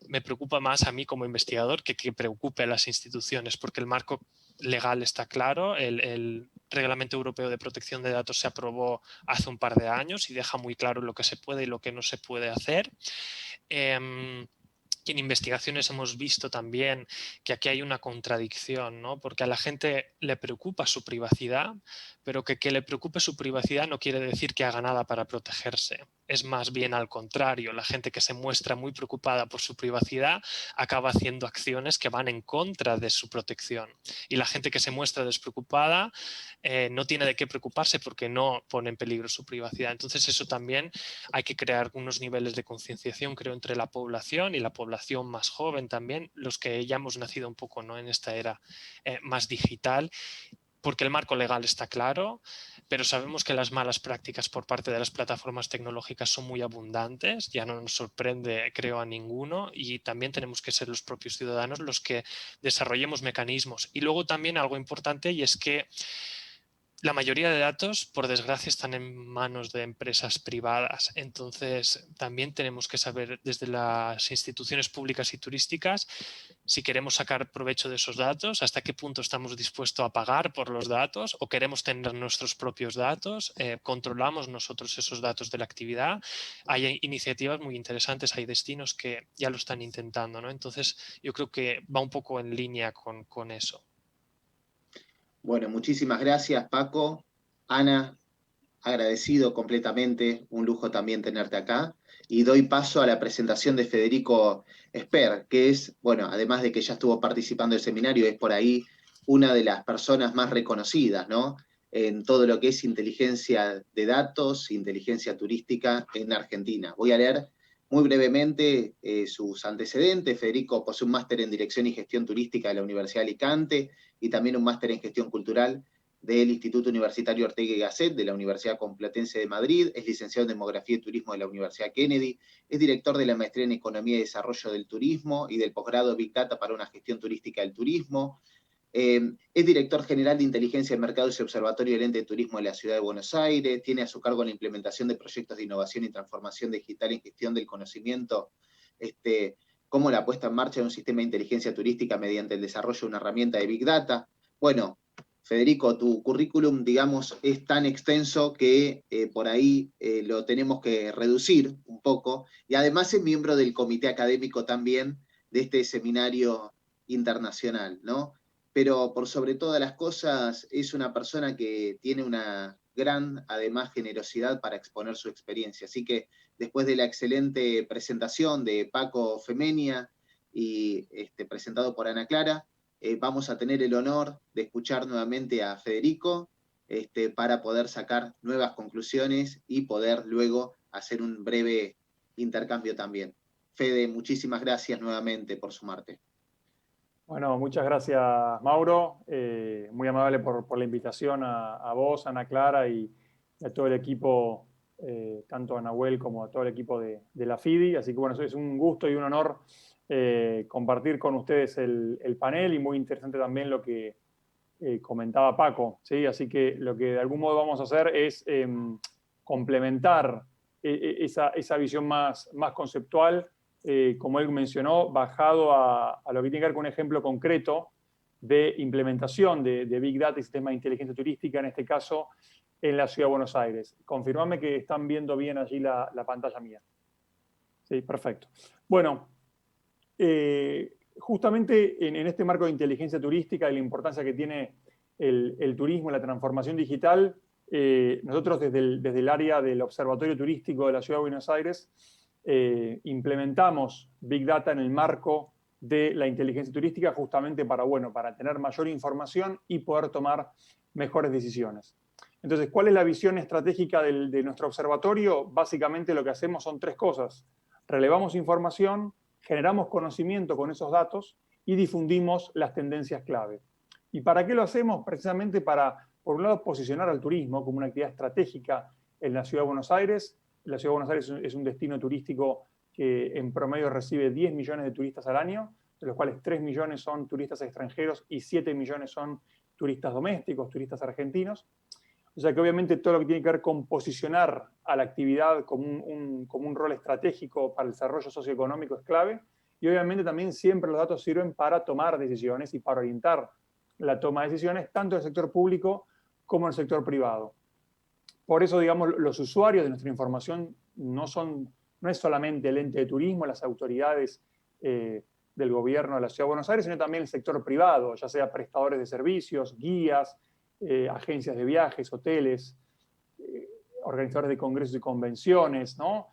me preocupa más a mí como investigador que preocupe a las instituciones, porque el marco legal está claro, el Reglamento Europeo de Protección de Datos se aprobó hace un par de años y deja muy claro lo que se puede y lo que no se puede hacer. En investigaciones hemos visto también que aquí hay una contradicción, ¿no? Porque a la gente le preocupa su privacidad, pero que le preocupe su privacidad no quiere decir que haga nada para protegerse. Es más bien al contrario. La gente que se muestra muy preocupada por su privacidad acaba haciendo acciones que van en contra de su protección. Y la gente que se muestra despreocupada no tiene de qué preocuparse porque no pone en peligro su privacidad. Entonces eso también hay que crear algunos niveles de concienciación, creo, entre la población y la población más joven también, los que ya hemos nacido un poco, ¿no?, en esta era más digital, porque el marco legal está claro, pero sabemos que las malas prácticas por parte de las plataformas tecnológicas son muy abundantes, ya no nos sorprende, creo, a ninguno, y también tenemos que ser los propios ciudadanos los que desarrollemos mecanismos. Y luego también algo importante, y es que la mayoría de datos, por desgracia, están en manos de empresas privadas. Entonces, también tenemos que saber desde las instituciones públicas y turísticas si queremos sacar provecho de esos datos, hasta qué punto estamos dispuestos a pagar por los datos o queremos tener nuestros propios datos, controlamos nosotros esos datos de la actividad. Hay iniciativas muy interesantes, hay destinos que ya lo están intentando, ¿no? Entonces, yo creo que va un poco en línea con eso. Bueno, muchísimas gracias, Paco. Ana, agradecido completamente, un lujo también tenerte acá. Y doy paso a la presentación de Federico Esper, que es, bueno, además de que ya estuvo participando del seminario, es por ahí una de las personas más reconocidas, ¿no?, en todo lo que es inteligencia de datos, inteligencia turística en Argentina. Voy a leer muy brevemente sus antecedentes. Federico posee un máster en Dirección y Gestión Turística de la Universidad de Alicante y también un máster en Gestión Cultural del Instituto Universitario Ortega y Gasset de la Universidad Complutense de Madrid, es licenciado en Demografía y Turismo de la Universidad Kennedy, es director de la Maestría en Economía y Desarrollo del Turismo y del posgrado Big Data para una Gestión Turística del Turismo, es director general de Inteligencia de Mercados y Observatorio del Ente de Turismo de la Ciudad de Buenos Aires, tiene a su cargo la implementación de proyectos de innovación y transformación digital en gestión del conocimiento, como la puesta en marcha de un sistema de inteligencia turística mediante el desarrollo de una herramienta de Big Data. Bueno, Federico, tu currículum, digamos, es tan extenso que por ahí lo tenemos que reducir un poco, y además es miembro del comité académico también de este seminario internacional, ¿no? Pero por sobre todas las cosas es una persona que tiene una gran, además, generosidad para exponer su experiencia. Así que después de la excelente presentación de Paco Femenia y presentado por Ana Clara, vamos a tener el honor de escuchar nuevamente a Federico para poder sacar nuevas conclusiones y poder luego hacer un breve intercambio también. Fede, muchísimas gracias nuevamente por sumarte. Bueno, muchas gracias, Mauro. Muy amable por la invitación a vos, Ana Clara, y a todo el equipo, tanto a Nahuel como a todo el equipo de la FIDI. Así que bueno, es un gusto y un honor compartir con ustedes el panel, y muy interesante también lo que comentaba Paco, ¿sí? Así que lo que de algún modo vamos a hacer es complementar esa visión más conceptual, como él mencionó, bajado a lo que tiene que ver con un ejemplo concreto de implementación de Big Data y sistemas de inteligencia turística, en este caso en la Ciudad de Buenos Aires. Confirmame que están viendo bien allí la pantalla mía. Sí, perfecto. Bueno, justamente en este marco de inteligencia turística y la importancia que tiene el turismo y la transformación digital, nosotros desde el área del Observatorio Turístico de la Ciudad de Buenos Aires implementamos Big Data en el marco de la inteligencia turística justamente para, bueno, para tener mayor información y poder tomar mejores decisiones. Entonces, ¿cuál es la visión estratégica de nuestro observatorio? Básicamente lo que hacemos son tres cosas. Relevamos información, generamos conocimiento con esos datos y difundimos las tendencias clave. ¿Y para qué lo hacemos? Precisamente para, por un lado, posicionar al turismo como una actividad estratégica en la Ciudad de Buenos Aires. La Ciudad de Buenos Aires es un destino turístico que en promedio recibe 10 millones de turistas al año, de los cuales 3 millones son turistas extranjeros y 7 millones son turistas domésticos, turistas argentinos. O sea que obviamente todo lo que tiene que ver con posicionar a la actividad como un rol estratégico para el desarrollo socioeconómico es clave. Y obviamente también siempre los datos sirven para tomar decisiones y para orientar la toma de decisiones tanto en el sector público como en el sector privado. Por eso, digamos, los usuarios de nuestra información no es solamente el ente de turismo, las autoridades del gobierno de la Ciudad de Buenos Aires, sino también el sector privado, ya sea prestadores de servicios, guías, agencias de viajes, hoteles, organizadores de congresos y convenciones, ¿no?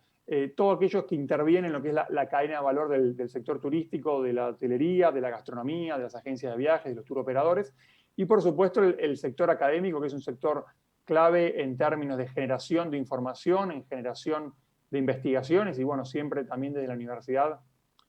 Todos aquellos que intervienen en lo que es la cadena de valor del sector turístico, de la hotelería, de la gastronomía, de las agencias de viajes, de los tour operadores, y por supuesto el sector académico, que es un sector clave en términos de generación de información, en generación de investigaciones, y bueno, siempre también desde la universidad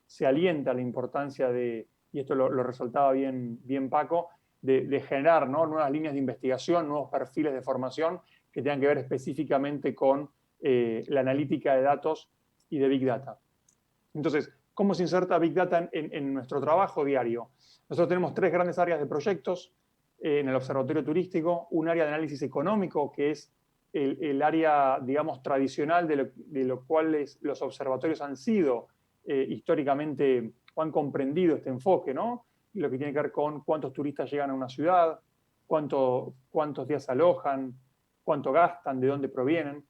se alienta la importancia de, y esto lo resaltaba bien Paco, de generar, ¿no?, nuevas líneas de investigación, nuevos perfiles de formación que tengan que ver específicamente con la analítica de datos y de Big Data. Entonces, ¿cómo se inserta Big Data en nuestro trabajo diario? Nosotros tenemos tres grandes áreas de proyectos en el Observatorio Turístico, un área de análisis económico, que es el área, digamos, tradicional de lo cual los observatorios han sido históricamente, o han comprendido este enfoque, ¿no? Lo que tiene que ver con cuántos turistas llegan a una ciudad, cuántos días alojan, cuánto gastan, de dónde provienen.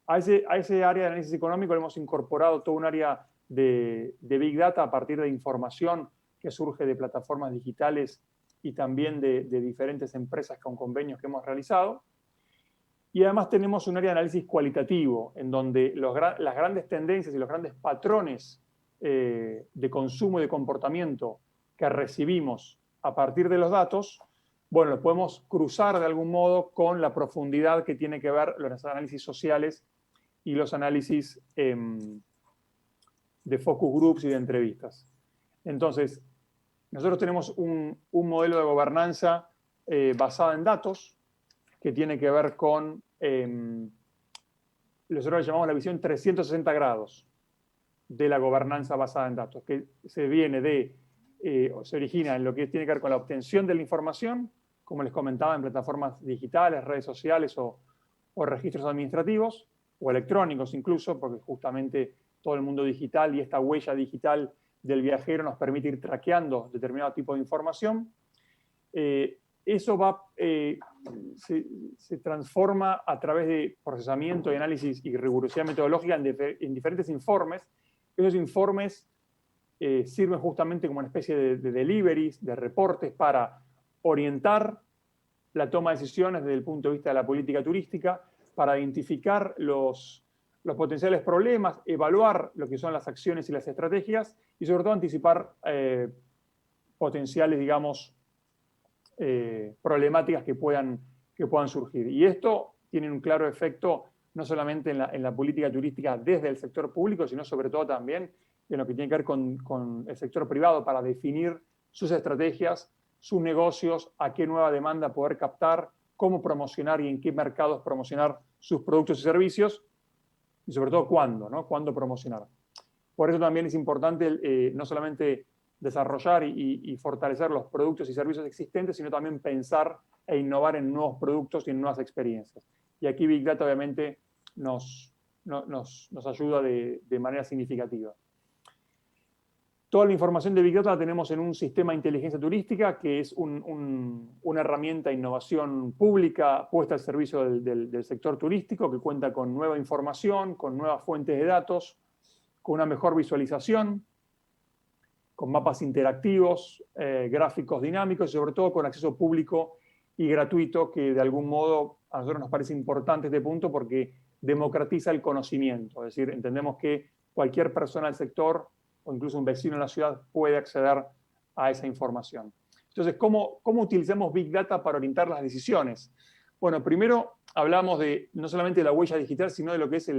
A ese área de análisis económico le hemos incorporado todo un área de Big Data a partir de información que surge de plataformas digitales y también de diferentes empresas con convenios que hemos realizado. Y además tenemos un área de análisis cualitativo, en donde las grandes tendencias y los grandes patrones de consumo y de comportamiento que recibimos a partir de los datos, bueno, lo podemos cruzar de algún modo con la profundidad que tiene que ver los análisis sociales y los análisis de focus groups y de entrevistas. Entonces, nosotros tenemos un modelo de gobernanza basado en datos que tiene que ver con, nosotros le llamamos la visión 360 grados de la gobernanza basada en datos, que se origina en lo que tiene que ver con la obtención de la información, como les comentaba, en plataformas digitales, redes sociales o registros administrativos, o electrónicos incluso, porque justamente todo el mundo digital y esta huella digital del viajero nos permite ir traqueando determinado tipo de información. Eso se transforma a través de procesamiento y análisis y rigurosidad metodológica en diferentes informes. Esos informes sirven justamente como una especie de deliveries, de reportes para orientar la toma de decisiones desde el punto de vista de la política turística, para identificar los potenciales problemas, evaluar lo que son las acciones y las estrategias y sobre todo anticipar potenciales, digamos, problemáticas que puedan surgir. Y esto tiene un claro efecto no solamente en la política turística desde el sector público, sino sobre todo también en lo que tiene que ver con el sector privado para definir sus estrategias, sus negocios, a qué nueva demanda poder captar, cómo promocionar y en qué mercados promocionar sus productos y servicios, y sobre todo cuándo, ¿no? Cuándo promocionar. Por eso también es importante no solamente desarrollar y fortalecer los productos y servicios existentes, sino también pensar e innovar en nuevos productos y en nuevas experiencias. Y aquí Big Data obviamente nos ayuda de manera significativa. Toda la información de Big Data la tenemos en un sistema de inteligencia turística que es una herramienta de innovación pública puesta al servicio del sector turístico, que cuenta con nueva información, con nuevas fuentes de datos, con una mejor visualización, con mapas interactivos, gráficos dinámicos y sobre todo con acceso público y gratuito, que de algún modo a nosotros nos parece importante este punto porque democratiza el conocimiento. Es decir, entendemos que cualquier persona del sector o incluso un vecino en la ciudad puede acceder a esa información. Entonces, ¿cómo utilizamos Big Data para orientar las decisiones? Bueno, primero hablamos de no solamente de la huella digital, sino de lo que es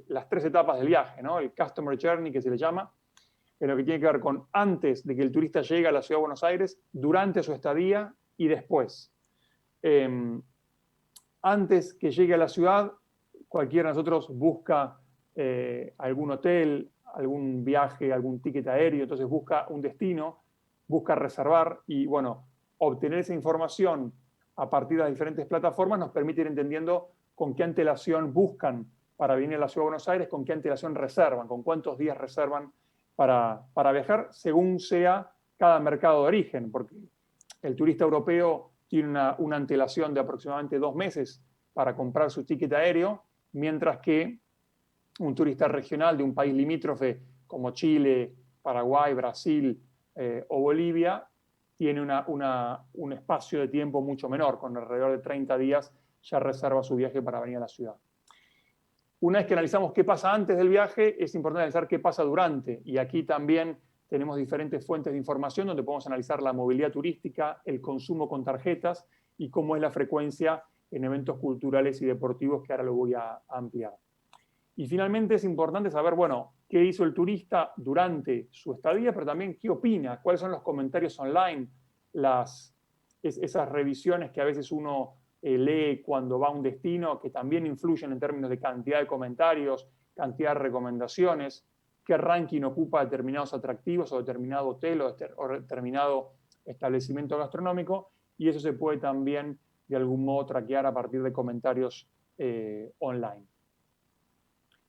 las 3 etapas del viaje, ¿no? El Customer Journey, que se le llama, en lo que tiene que ver con antes de que el turista llegue a la Ciudad de Buenos Aires, durante su estadía y después. Antes que llegue a la ciudad, cualquiera de nosotros busca algún hotel, algún viaje, algún ticket aéreo, entonces busca un destino, busca reservar y, bueno, obtener esa información a partir de las diferentes plataformas nos permite ir entendiendo con qué antelación buscan para venir a la Ciudad de Buenos Aires, con qué antelación reservan, con cuántos días reservan para viajar, según sea cada mercado de origen, porque el turista europeo tiene una antelación de aproximadamente 2 meses para comprar su ticket aéreo, mientras que un turista regional de un país limítrofe como Chile, Paraguay, Brasil o Bolivia tiene un espacio de tiempo mucho menor, con alrededor de 30 días ya reserva su viaje para venir a la ciudad. Una vez que analizamos qué pasa antes del viaje, es importante analizar qué pasa durante. Y aquí también tenemos diferentes fuentes de información donde podemos analizar la movilidad turística, el consumo con tarjetas y cómo es la frecuencia en eventos culturales y deportivos, que ahora lo voy a ampliar. Y finalmente es importante saber, bueno, qué hizo el turista durante su estadía, pero también qué opina, cuáles son los comentarios online, esas revisiones que a veces uno lee cuando va a un destino, que también influyen en términos de cantidad de comentarios, cantidad de recomendaciones, qué ranking ocupa determinados atractivos o determinado hotel o determinado establecimiento gastronómico, y eso se puede también de algún modo traquear a partir de comentarios online.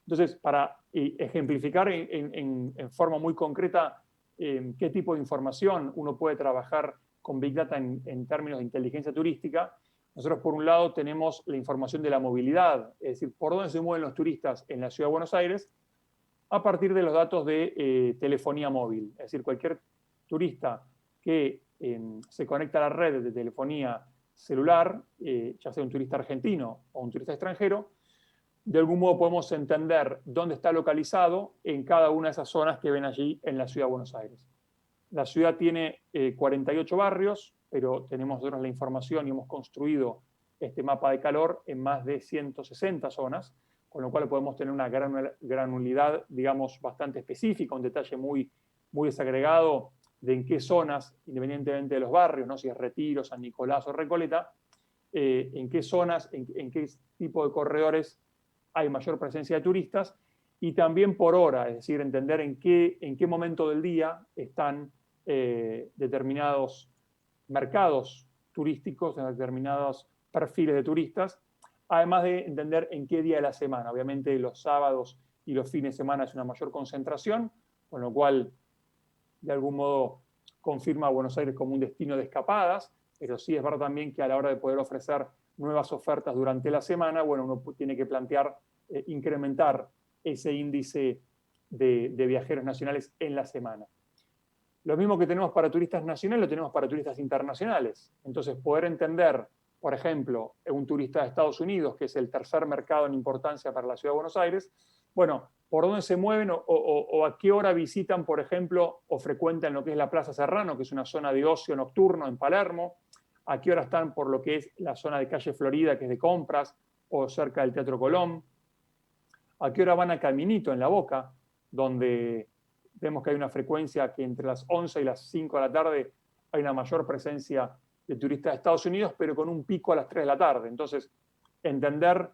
Entonces, para ejemplificar en forma muy concreta qué tipo de información uno puede trabajar con Big Data en términos de inteligencia turística, nosotros por un lado tenemos la información de la movilidad, es decir, por dónde se mueven los turistas en la Ciudad de Buenos Aires, a partir de los datos de telefonía móvil. Es decir, cualquier turista que se conecta a la red de telefonía celular, ya sea un turista argentino o un turista extranjero, de algún modo podemos entender dónde está localizado en cada una de esas zonas que ven allí en la Ciudad de Buenos Aires. La ciudad tiene 48 barrios, pero tenemos nosotros la información y hemos construido este mapa de calor en más de 160 zonas, con lo cual podemos tener una granularidad, digamos, bastante específica, un detalle muy, muy desagregado de en qué zonas, independientemente de los barrios, ¿no? Si es Retiro, San Nicolás o Recoleta, en qué zonas, en qué tipo de corredores hay mayor presencia de turistas, y también por hora, es decir, entender en qué momento del día están determinados mercados turísticos, en determinados perfiles de turistas, además de entender en qué día de la semana. Obviamente los sábados y los fines de semana es una mayor concentración, con lo cual de algún modo confirma a Buenos Aires como un destino de escapadas, pero sí es verdad también que a la hora de poder ofrecer nuevas ofertas durante la semana, bueno, uno tiene que plantear incrementar ese índice de viajeros nacionales en la semana. Lo mismo que tenemos para turistas nacionales, lo tenemos para turistas internacionales. Entonces, poder entender, por ejemplo, un turista de Estados Unidos, que es el tercer mercado en importancia para la Ciudad de Buenos Aires, bueno, por dónde se mueven o a qué hora visitan, por ejemplo, o frecuentan lo que es la Plaza Serrano, que es una zona de ocio nocturno en Palermo, a qué hora están por lo que es la zona de calle Florida, que es de compras, o cerca del Teatro Colón, a qué hora van a Caminito en La Boca, donde vemos que hay una frecuencia que entre las 11 y las 5 de la tarde hay una mayor presencia de turistas de Estados Unidos, pero con un pico a las 3 de la tarde. Entonces, entender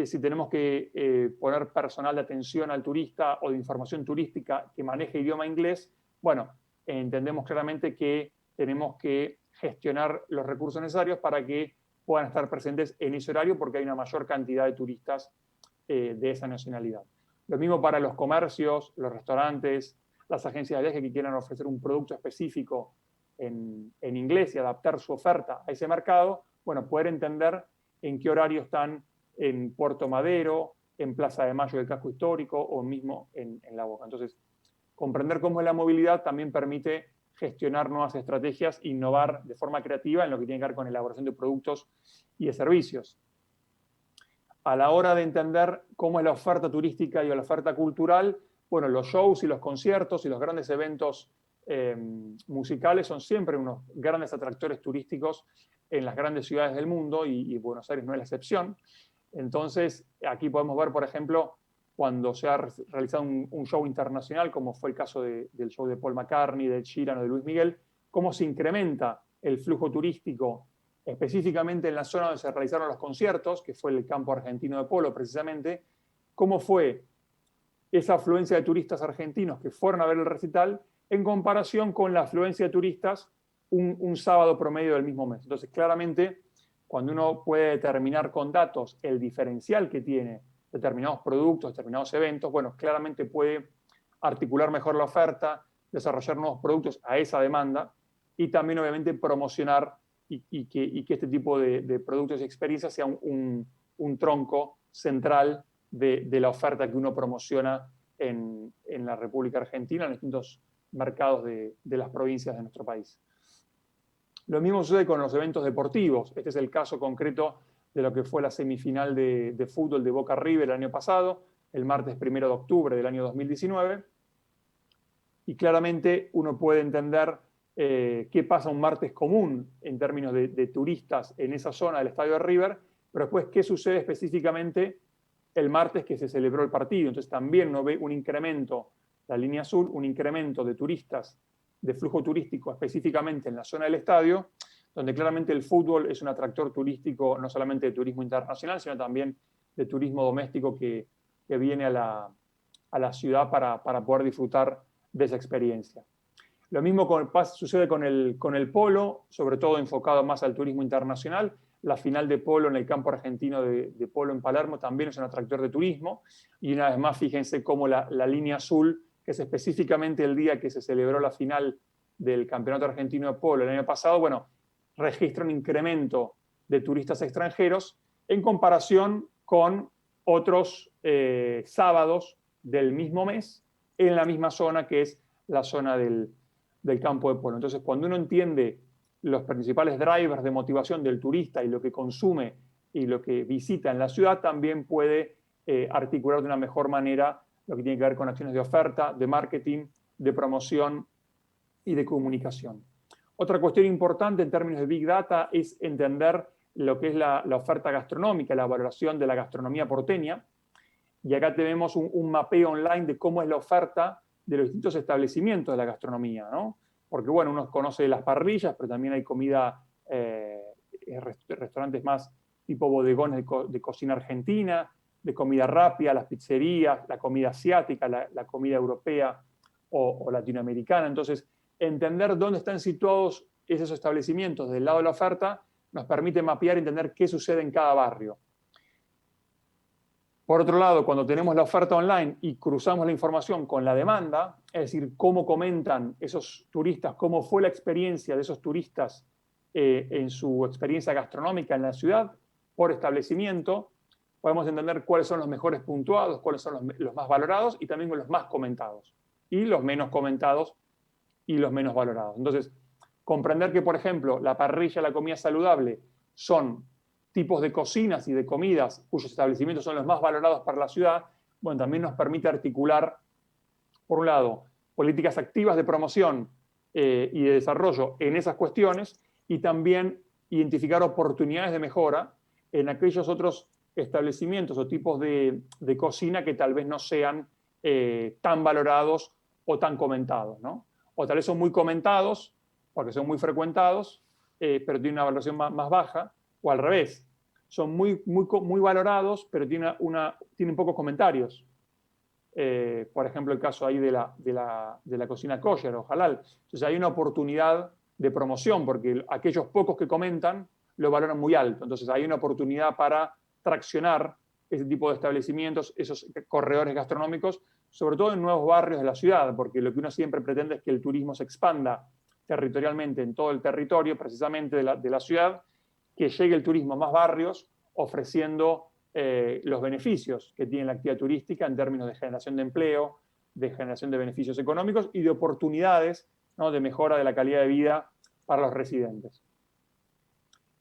si tenemos que poner personal de atención al turista o de información turística que maneje idioma inglés, bueno, entendemos claramente que tenemos que gestionar los recursos necesarios para que puedan estar presentes en ese horario, porque hay una mayor cantidad de turistas de esa nacionalidad. Lo mismo para los comercios, los restaurantes, las agencias de viaje que quieran ofrecer un producto específico en inglés y adaptar su oferta a ese mercado, bueno, poder entender en qué horario están en Puerto Madero, en Plaza de Mayo del casco histórico o mismo en La Boca. Entonces, comprender cómo es la movilidad también permite gestionar nuevas estrategias, innovar de forma creativa en lo que tiene que ver con elaboración de productos y de servicios. A la hora de entender cómo es la oferta turística y la oferta cultural, bueno, los shows y los conciertos y los grandes eventos musicales son siempre unos grandes atractores turísticos en las grandes ciudades del mundo y Buenos Aires no es la excepción. Entonces, aquí podemos ver, por ejemplo, cuando se ha realizado un show internacional, como fue el caso del show de Paul McCartney, de Ed Sheeran o de Luis Miguel, cómo se incrementa el flujo turístico específicamente en la zona donde se realizaron los conciertos, que fue el campo argentino de polo precisamente, cómo fue esa afluencia de turistas argentinos que fueron a ver el recital en comparación con la afluencia de turistas un sábado promedio del mismo mes. Entonces, claramente, cuando uno puede determinar con datos el diferencial que tiene determinados productos, determinados eventos, bueno, claramente puede articular mejor la oferta, desarrollar nuevos productos a esa demanda y también, obviamente, promocionar y que este tipo de productos y experiencias sea un tronco central de la oferta que uno promociona en la República Argentina, en distintos mercados de las provincias de nuestro país. Lo mismo sucede con los eventos deportivos. Este es el caso concreto de lo que fue la semifinal de fútbol de Boca River el año pasado, el martes 1 de octubre del año 2019. Y claramente uno puede entender qué pasa un martes común en términos de turistas en esa zona del estadio de River, pero después qué sucede específicamente el martes que se celebró el partido. Entonces también uno ve un incremento, la línea azul, un incremento de turistas, de flujo turístico específicamente en la zona del estadio, donde claramente el fútbol es un atractor turístico no solamente de turismo internacional, sino también de turismo doméstico que viene a la ciudad para poder disfrutar de esa experiencia. Lo mismo sucede con el polo, sobre todo enfocado más al turismo internacional. La final de polo en el campo argentino de polo en Palermo también es un atractor de turismo. Y una vez más, fíjense cómo la línea azul, que es específicamente el día que se celebró la final del Campeonato Argentino de Polo el año pasado, bueno, registra un incremento de turistas extranjeros en comparación con otros sábados del mismo mes en la misma zona que es la zona del campo de polo. Entonces, cuando uno entiende los principales drivers de motivación del turista y lo que consume y lo que visita en la ciudad, también puede articular de una mejor manera lo que tiene que ver con acciones de oferta, de marketing, de promoción y de comunicación. Otra cuestión importante en términos de Big Data es entender lo que es la oferta gastronómica, la valoración de la gastronomía porteña. Y acá tenemos un mapeo online de cómo es la oferta de los distintos establecimientos de la gastronomía, ¿no? Porque, bueno, uno conoce las parrillas, pero también hay comida, restaurantes más tipo bodegones de cocina argentina, de comida rápida, las pizzerías, la comida asiática, la comida europea o latinoamericana. Entonces, entender dónde están situados esos establecimientos del lado de la oferta nos permite mapear y entender qué sucede en cada barrio. Por otro lado, cuando tenemos la oferta online y cruzamos la información con la demanda, es decir, cómo comentan esos turistas, cómo fue la experiencia de esos turistas en su experiencia gastronómica en la ciudad, por establecimiento, podemos entender cuáles son los mejores puntuados, cuáles son los más valorados y también los más comentados, y los menos comentados y los menos valorados. Entonces, comprender que, por ejemplo, la parrilla, la comida saludable son tipos de cocinas y de comidas cuyos establecimientos son los más valorados para la ciudad, bueno, también nos permite articular, por un lado, políticas activas de promoción y de desarrollo en esas cuestiones y también identificar oportunidades de mejora en aquellos otros establecimientos o tipos de cocina que tal vez no sean tan valorados o tan comentados, ¿no? O tal vez son muy comentados porque son muy frecuentados, pero tienen una valoración más baja, o al revés, son muy valorados, pero tienen pocos comentarios. Por ejemplo, el caso ahí de la cocina kosher o halal. Entonces hay una oportunidad de promoción, porque aquellos pocos que comentan lo valoran muy alto. Entonces hay una oportunidad para traccionar ese tipo de establecimientos, esos corredores gastronómicos, sobre todo en nuevos barrios de la ciudad, porque lo que uno siempre pretende es que el turismo se expanda territorialmente en todo el territorio, precisamente de la ciudad, que llegue el turismo a más barrios, ofreciendo los beneficios que tiene la actividad turística en términos de generación de empleo, de generación de beneficios económicos y de oportunidades, ¿no?, de mejora de la calidad de vida para los residentes.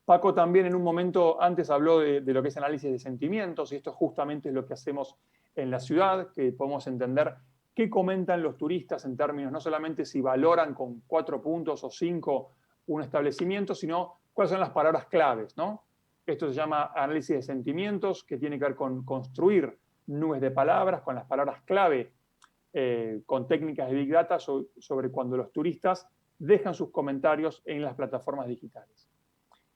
Paco también en un momento antes habló de lo que es análisis de sentimientos, y esto justamente es lo que hacemos en la ciudad, que podemos entender qué comentan los turistas en términos no solamente si valoran con 4 puntos o 5 un establecimiento, sino cuáles son las palabras claves, ¿no? Esto se llama análisis de sentimientos, que tiene que ver con construir nubes de palabras, con las palabras clave, con técnicas de Big Data sobre cuando los turistas dejan sus comentarios en las plataformas digitales.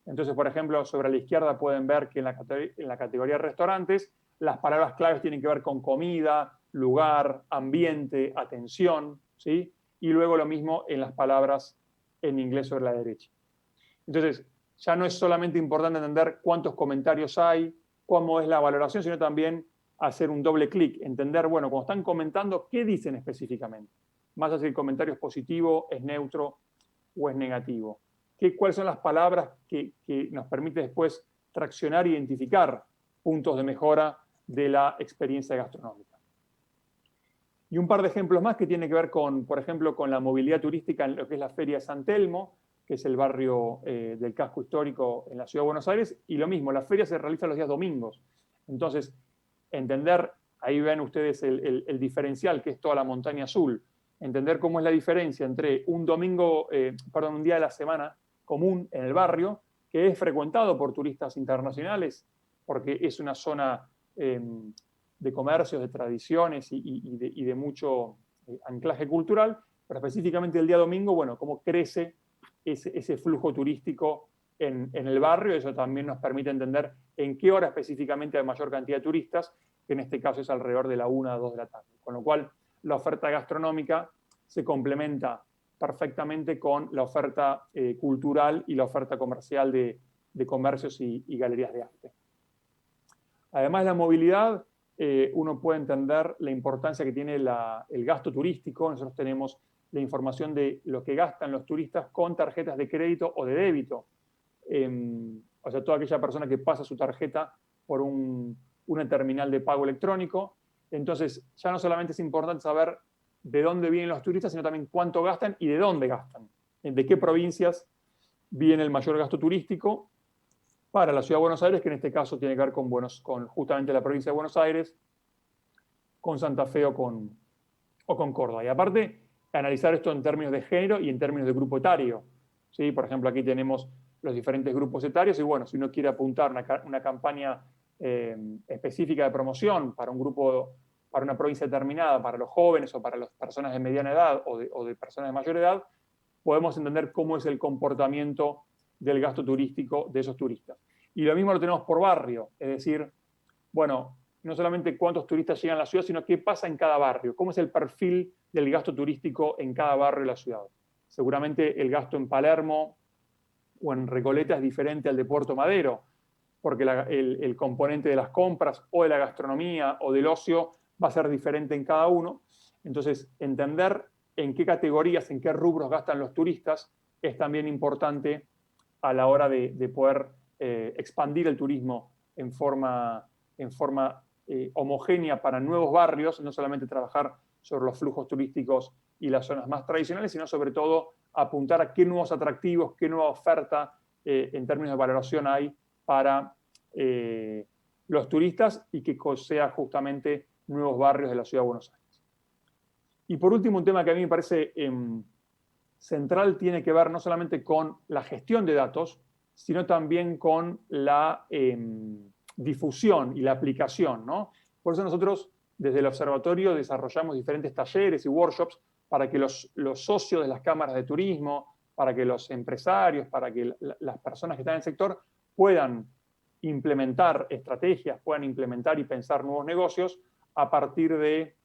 Entonces, por ejemplo, sobre la izquierda pueden ver que en la categoría restaurantes, las palabras claves tienen que ver con comida, lugar, ambiente, atención, ¿sí? Y luego lo mismo en las palabras en inglés sobre la derecha. Entonces, ya no es solamente importante entender cuántos comentarios hay, cómo es la valoración, sino también hacer un doble clic, entender, bueno, cuando están comentando, ¿qué dicen específicamente? Más allá si el comentario es positivo, es neutro o es negativo. ¿Cuáles son las palabras que nos permiten después traccionar e identificar puntos de mejora de la experiencia gastronómica? Y un par de ejemplos más que tienen que ver con, por ejemplo, con la movilidad turística en lo que es la Feria de San Telmo, que es el barrio del casco histórico en la Ciudad de Buenos Aires, y lo mismo, la feria se realiza los días domingos. Entonces, entender, ahí ven ustedes el diferencial, que es toda la montaña azul, entender cómo es la diferencia entre un un día de la semana común en el barrio, que es frecuentado por turistas internacionales, porque es una zona de comercios, de tradiciones y de mucho anclaje cultural, pero específicamente el día domingo, bueno, cómo crece ese flujo turístico en el barrio. Eso también nos permite entender en qué hora específicamente hay mayor cantidad de turistas, que en este caso es alrededor de la 1 a 2 de la tarde. Con lo cual, la oferta gastronómica se complementa perfectamente con la oferta cultural y la oferta comercial de comercios y galerías de arte. Además de la movilidad, uno puede entender la importancia que tiene el gasto turístico. Nosotros tenemos la información de lo que gastan los turistas con tarjetas de crédito o de débito. O sea, toda aquella persona que pasa su tarjeta por una terminal de pago electrónico. Entonces, ya no solamente es importante saber de dónde vienen los turistas, sino también cuánto gastan y de dónde gastan. De qué provincias viene el mayor gasto turístico para la Ciudad de Buenos Aires, que en este caso tiene que ver con justamente la provincia de Buenos Aires, con Santa Fe o con Córdoba. Y aparte, analizar esto en términos de género y en términos de grupo etario. ¿Sí? Por ejemplo, aquí tenemos los diferentes grupos etarios y bueno, si uno quiere apuntar una campaña específica de promoción para un grupo, para una provincia determinada, para los jóvenes o para las personas de mediana edad o de personas de mayor edad, podemos entender cómo es el comportamiento del gasto turístico de esos turistas. Y lo mismo lo tenemos por barrio, es decir, bueno, no solamente cuántos turistas llegan a la ciudad, sino qué pasa en cada barrio, cómo es el perfil del gasto turístico en cada barrio de la ciudad. Seguramente el gasto en Palermo o en Recoleta es diferente al de Puerto Madero, porque el componente de las compras o de la gastronomía o del ocio va a ser diferente en cada uno. Entonces, entender en qué categorías, en qué rubros gastan los turistas es también importante a la hora de poder expandir el turismo en forma homogénea para nuevos barrios, no solamente trabajar sobre los flujos turísticos y las zonas más tradicionales, sino sobre todo apuntar a qué nuevos atractivos, qué nueva oferta en términos de valoración hay para los turistas y que sea justamente nuevos barrios de la Ciudad de Buenos Aires. Y por último, un tema que a mí me parece central tiene que ver no solamente con la gestión de datos, sino también con la difusión y la aplicación, ¿no? Por eso nosotros desde el observatorio desarrollamos diferentes talleres y workshops para que los socios de las cámaras de turismo, para que los empresarios, para que las personas que están en el sector puedan implementar estrategias, puedan implementar y pensar nuevos negocios a partir de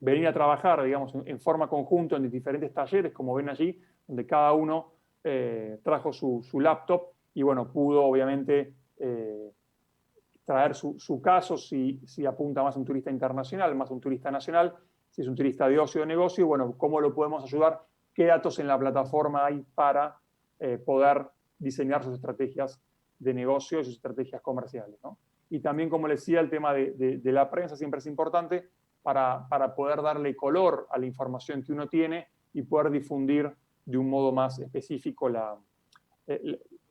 venir a trabajar, digamos, en forma conjunta en diferentes talleres, como ven allí, donde cada uno trajo su laptop y, bueno, pudo, obviamente, traer su caso, si apunta más a un turista internacional, más a un turista nacional, si es un turista de ocio o de negocio, bueno, cómo lo podemos ayudar, qué datos en la plataforma hay para poder diseñar sus estrategias de negocio y sus estrategias comerciales, ¿no? Y también, como les decía, el tema de la prensa siempre es importante para poder darle color a la información que uno tiene y poder difundir de un modo más específico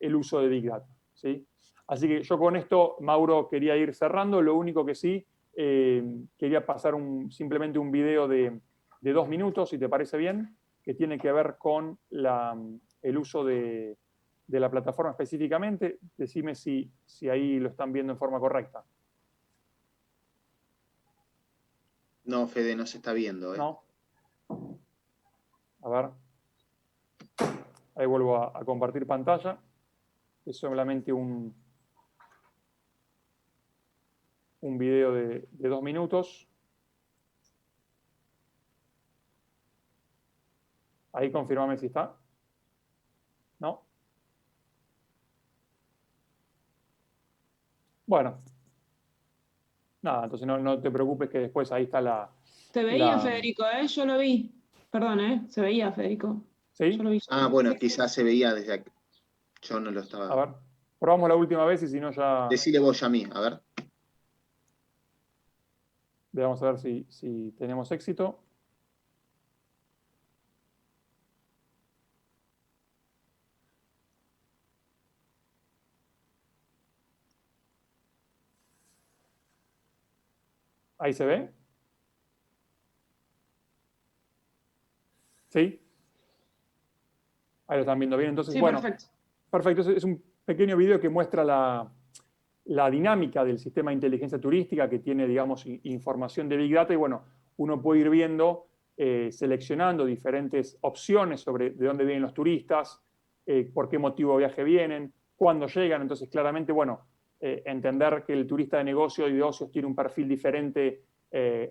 el uso de Big Data, ¿sí? Así que yo con esto, Mauro, quería ir cerrando. Lo único que sí, quería pasar simplemente un video de 2 minutos, si te parece bien, que tiene que ver con el uso de la plataforma específicamente. Decime si ahí lo están viendo en forma correcta. No, Fede, no se está viendo. ¿No? A ver. Ahí vuelvo a compartir pantalla. Es solamente un video de 2 minutos. Ahí confirmame si está. ¿No? Bueno. Nada, entonces no te preocupes que después ahí está la... Se veía Federico, yo lo vi. Perdón, se veía Federico. ¿Sí? Yo lo vi. Ah, bueno, quizás se veía desde aquí. Yo no lo estaba... A ver, probamos la última vez y si no ya... Decile vos a mí, a ver. Vamos a ver si tenemos éxito. ¿Ahí se ve? ¿Sí? Ahí lo están viendo bien. Entonces, Sí, bueno, perfecto. Perfecto. Es un pequeño video que muestra la dinámica del sistema de inteligencia turística que tiene, digamos, información de Big Data. Y bueno, uno puede ir viendo, seleccionando diferentes opciones sobre de dónde vienen los turistas, por qué motivo de viaje vienen, cuándo llegan. Entonces, claramente, bueno, entender que el turista de negocio y de ocios tiene un perfil diferente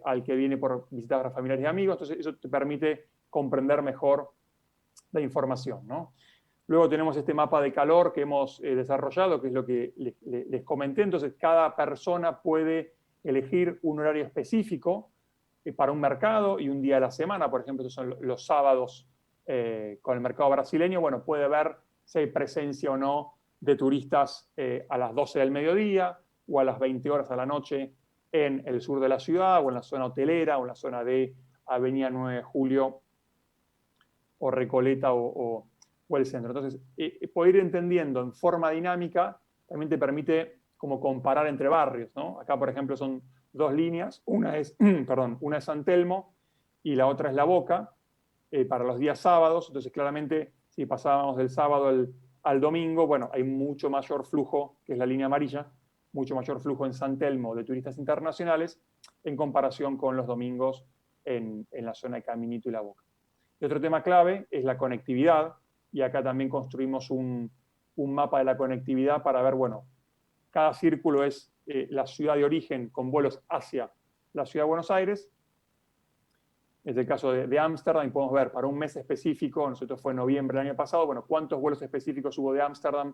al que viene por visitar a familiares y amigos. Entonces, eso te permite comprender mejor la información, ¿no? Luego tenemos este mapa de calor que hemos desarrollado, que es lo que les comenté. Entonces, cada persona puede elegir un horario específico para un mercado y un día a la semana. Por ejemplo, esos son los sábados con el mercado brasileño. Bueno, puede ver si hay presencia o no de turistas a las 12 del mediodía o a las 20 horas a la noche en el sur de la ciudad o en la zona hotelera o en la zona de Avenida 9 de Julio o Recoleta o el centro. Entonces, poder ir entendiendo en forma dinámica también te permite como comparar entre barrios, ¿no? Acá, por ejemplo, son 2 líneas. Una es San Telmo y la otra es La Boca, para los días sábados. Entonces, claramente, si pasábamos del sábado al domingo, bueno, hay mucho mayor flujo, que es la línea amarilla, mucho mayor flujo en San Telmo de turistas internacionales en comparación con los domingos en la zona de Caminito y La Boca. Y otro tema clave es la conectividad, y acá también construimos un mapa de la conectividad para ver, bueno, cada círculo es la ciudad de origen con vuelos hacia la ciudad de Buenos Aires. En el caso de Ámsterdam, podemos ver para un mes específico, nosotros fue en noviembre del año pasado, bueno, cuántos vuelos específicos hubo de Ámsterdam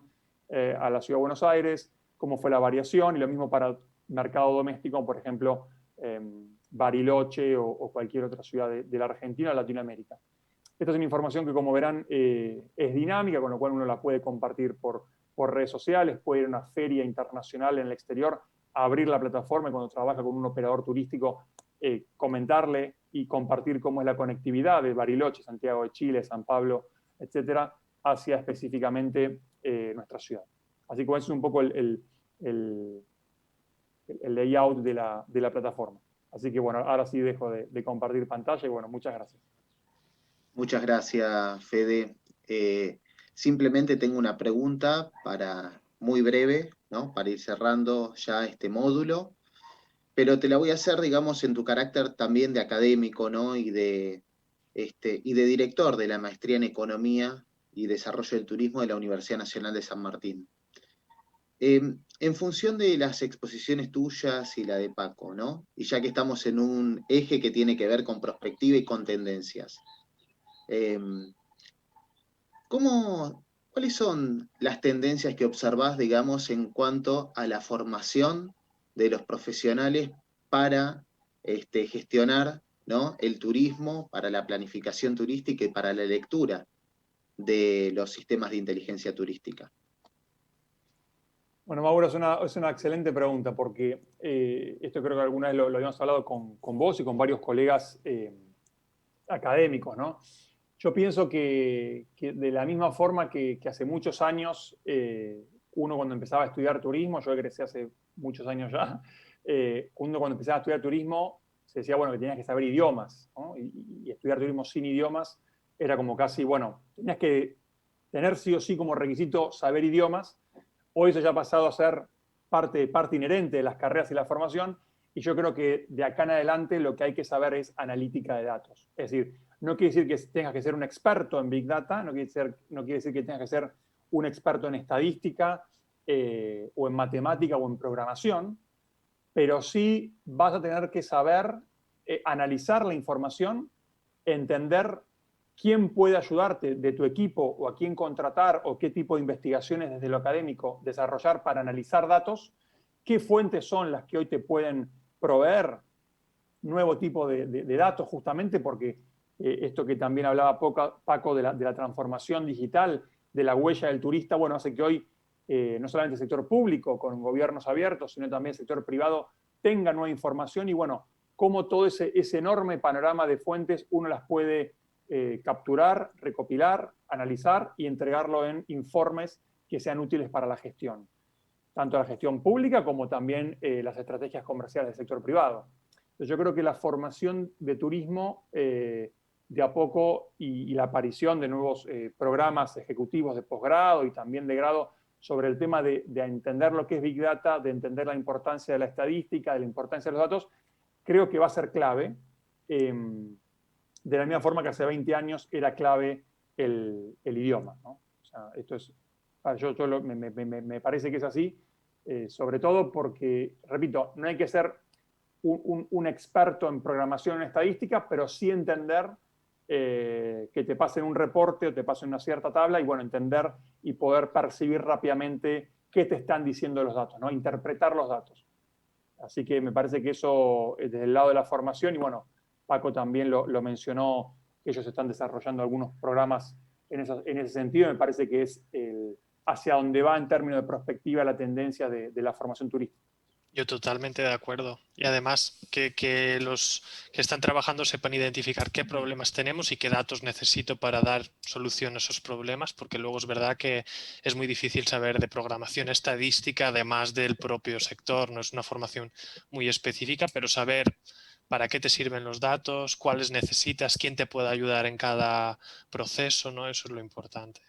a la ciudad de Buenos Aires, cómo fue la variación, y lo mismo para el mercado doméstico, por ejemplo, Bariloche o cualquier otra ciudad de la Argentina o Latinoamérica. Esta es una información que, como verán, es dinámica, con lo cual uno la puede compartir por redes sociales, puede ir a una feria internacional en el exterior, abrir la plataforma y cuando trabaja con un operador turístico, comentarle y compartir cómo es la conectividad de Bariloche, Santiago de Chile, San Pablo, etcétera, hacia específicamente nuestra ciudad. Así que ese es un poco el layout de la plataforma. Así que bueno, ahora sí dejo de compartir pantalla y bueno, muchas gracias. Muchas gracias, Fede. Simplemente tengo una pregunta muy breve, ¿no? Para ir cerrando ya este módulo, pero te la voy a hacer, digamos, en tu carácter también de académico, ¿no? Y de director de la Maestría en Economía y Desarrollo del Turismo de la Universidad Nacional de San Martín. En función de las exposiciones tuyas y la de Paco, ¿no? Y ya que estamos en un eje que tiene que ver con perspectiva y con tendencias, ¿cuáles son las tendencias que observás, digamos, en cuanto a la formación de los profesionales para gestionar, ¿no? El turismo, para la planificación turística y para la lectura de los sistemas de inteligencia turística? Bueno, Mauro, es una excelente pregunta porque esto creo que alguna vez lo habíamos hablado con vos y con varios colegas académicos, ¿no? Yo pienso que de la misma forma que hace muchos años, uno cuando empezaba a estudiar turismo, yo egresé hace muchos años ya, uno cuando empezaba a estudiar turismo se decía, bueno, que tenías que saber idiomas, ¿no? Y estudiar turismo sin idiomas era como casi, bueno, tenías que tener sí o sí como requisito saber idiomas. Hoy eso ya ha pasado a ser parte inherente de las carreras y la formación, y yo creo que de acá en adelante lo que hay que saber es analítica de datos. Es decir, no quiere decir que tengas que ser un experto en Big Data, no quiere decir que tengas que ser un experto en estadística o en matemática o en programación, pero sí vas a tener que saber analizar la información, entender quién puede ayudarte de tu equipo o a quién contratar o qué tipo de investigaciones desde lo académico desarrollar para analizar datos, qué fuentes son las que hoy te pueden proveer nuevo tipo de datos, justamente porque esto que también hablaba Paco de la transformación digital, de la huella del turista, bueno, hace que hoy no solamente el sector público con gobiernos abiertos, sino también el sector privado tenga nueva información y bueno, cómo todo ese enorme panorama de fuentes uno las puede capturar, recopilar, analizar y entregarlo en informes que sean útiles para la gestión, tanto la gestión pública como también las estrategias comerciales del sector privado. Entonces, yo creo que la formación de turismo de a poco y la aparición de nuevos programas ejecutivos de posgrado y también de grado sobre el tema de entender lo que es Big Data, de entender la importancia de la estadística, de la importancia de los datos, creo que va a ser clave. De la misma forma que hace 20 años era clave el idioma, ¿no? O sea, esto es, me parece que es así, sobre todo porque, repito, no hay que ser un experto en programación o en estadística, pero sí entender que te pasen un reporte o te pasen una cierta tabla y, bueno, entender y poder percibir rápidamente qué te están diciendo los datos, ¿no? Interpretar los datos. Así que me parece que eso desde el lado de la formación, y bueno, Paco también lo mencionó, que ellos están desarrollando algunos programas en ese sentido, me parece que es hacia donde va en términos de perspectiva la tendencia de la formación turística. Yo totalmente de acuerdo. Y además que los que están trabajando sepan identificar qué problemas tenemos y qué datos necesito para dar solución a esos problemas, porque luego es verdad que es muy difícil saber de programación estadística, además del propio sector. No es una formación muy específica, pero saber para qué te sirven los datos, cuáles necesitas, quién te puede ayudar en cada proceso, ¿no? Eso es lo importante.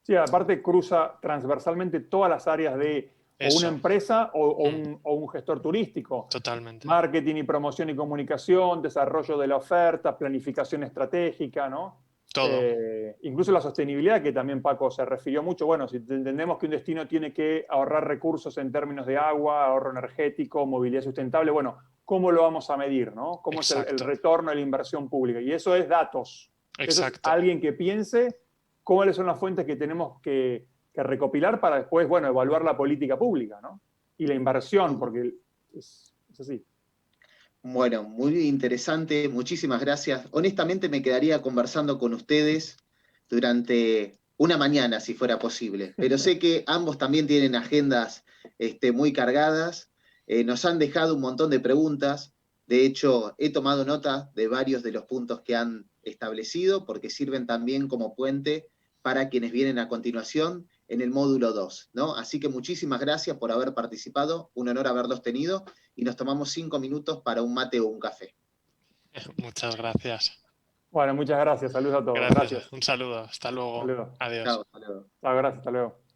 Sí, aparte cruza transversalmente todas las áreas de o una empresa o un gestor turístico. Totalmente. Marketing y promoción y comunicación, desarrollo de la oferta, planificación estratégica, ¿no? Todo. Incluso la sostenibilidad, que también Paco se refirió mucho. Bueno, si entendemos que un destino tiene que ahorrar recursos en términos de agua, ahorro energético, movilidad sustentable, bueno, ¿cómo lo vamos a medir, no? ¿Cómo es el retorno de la inversión pública? Y eso es datos. Eso es alguien que piense cuáles son las fuentes que tenemos que recopilar para después, bueno, evaluar la política pública, ¿no? Y la inversión, porque es así. Bueno, muy interesante, muchísimas gracias. Honestamente me quedaría conversando con ustedes durante una mañana, si fuera posible, pero sé que ambos también tienen agendas muy cargadas, nos han dejado un montón de preguntas, de hecho he tomado nota de varios de los puntos que han establecido, porque sirven también como puente para quienes vienen a continuación en el módulo 2, ¿no? Así que muchísimas gracias por haber participado, un honor haberlos tenido, y nos tomamos 5 minutos para un mate o un café. Muchas gracias. Bueno, muchas gracias. Saludos a todos. Gracias. Un saludo. Hasta luego. Saludos. Adiós. Chao, hasta luego. Chao, gracias. Hasta luego.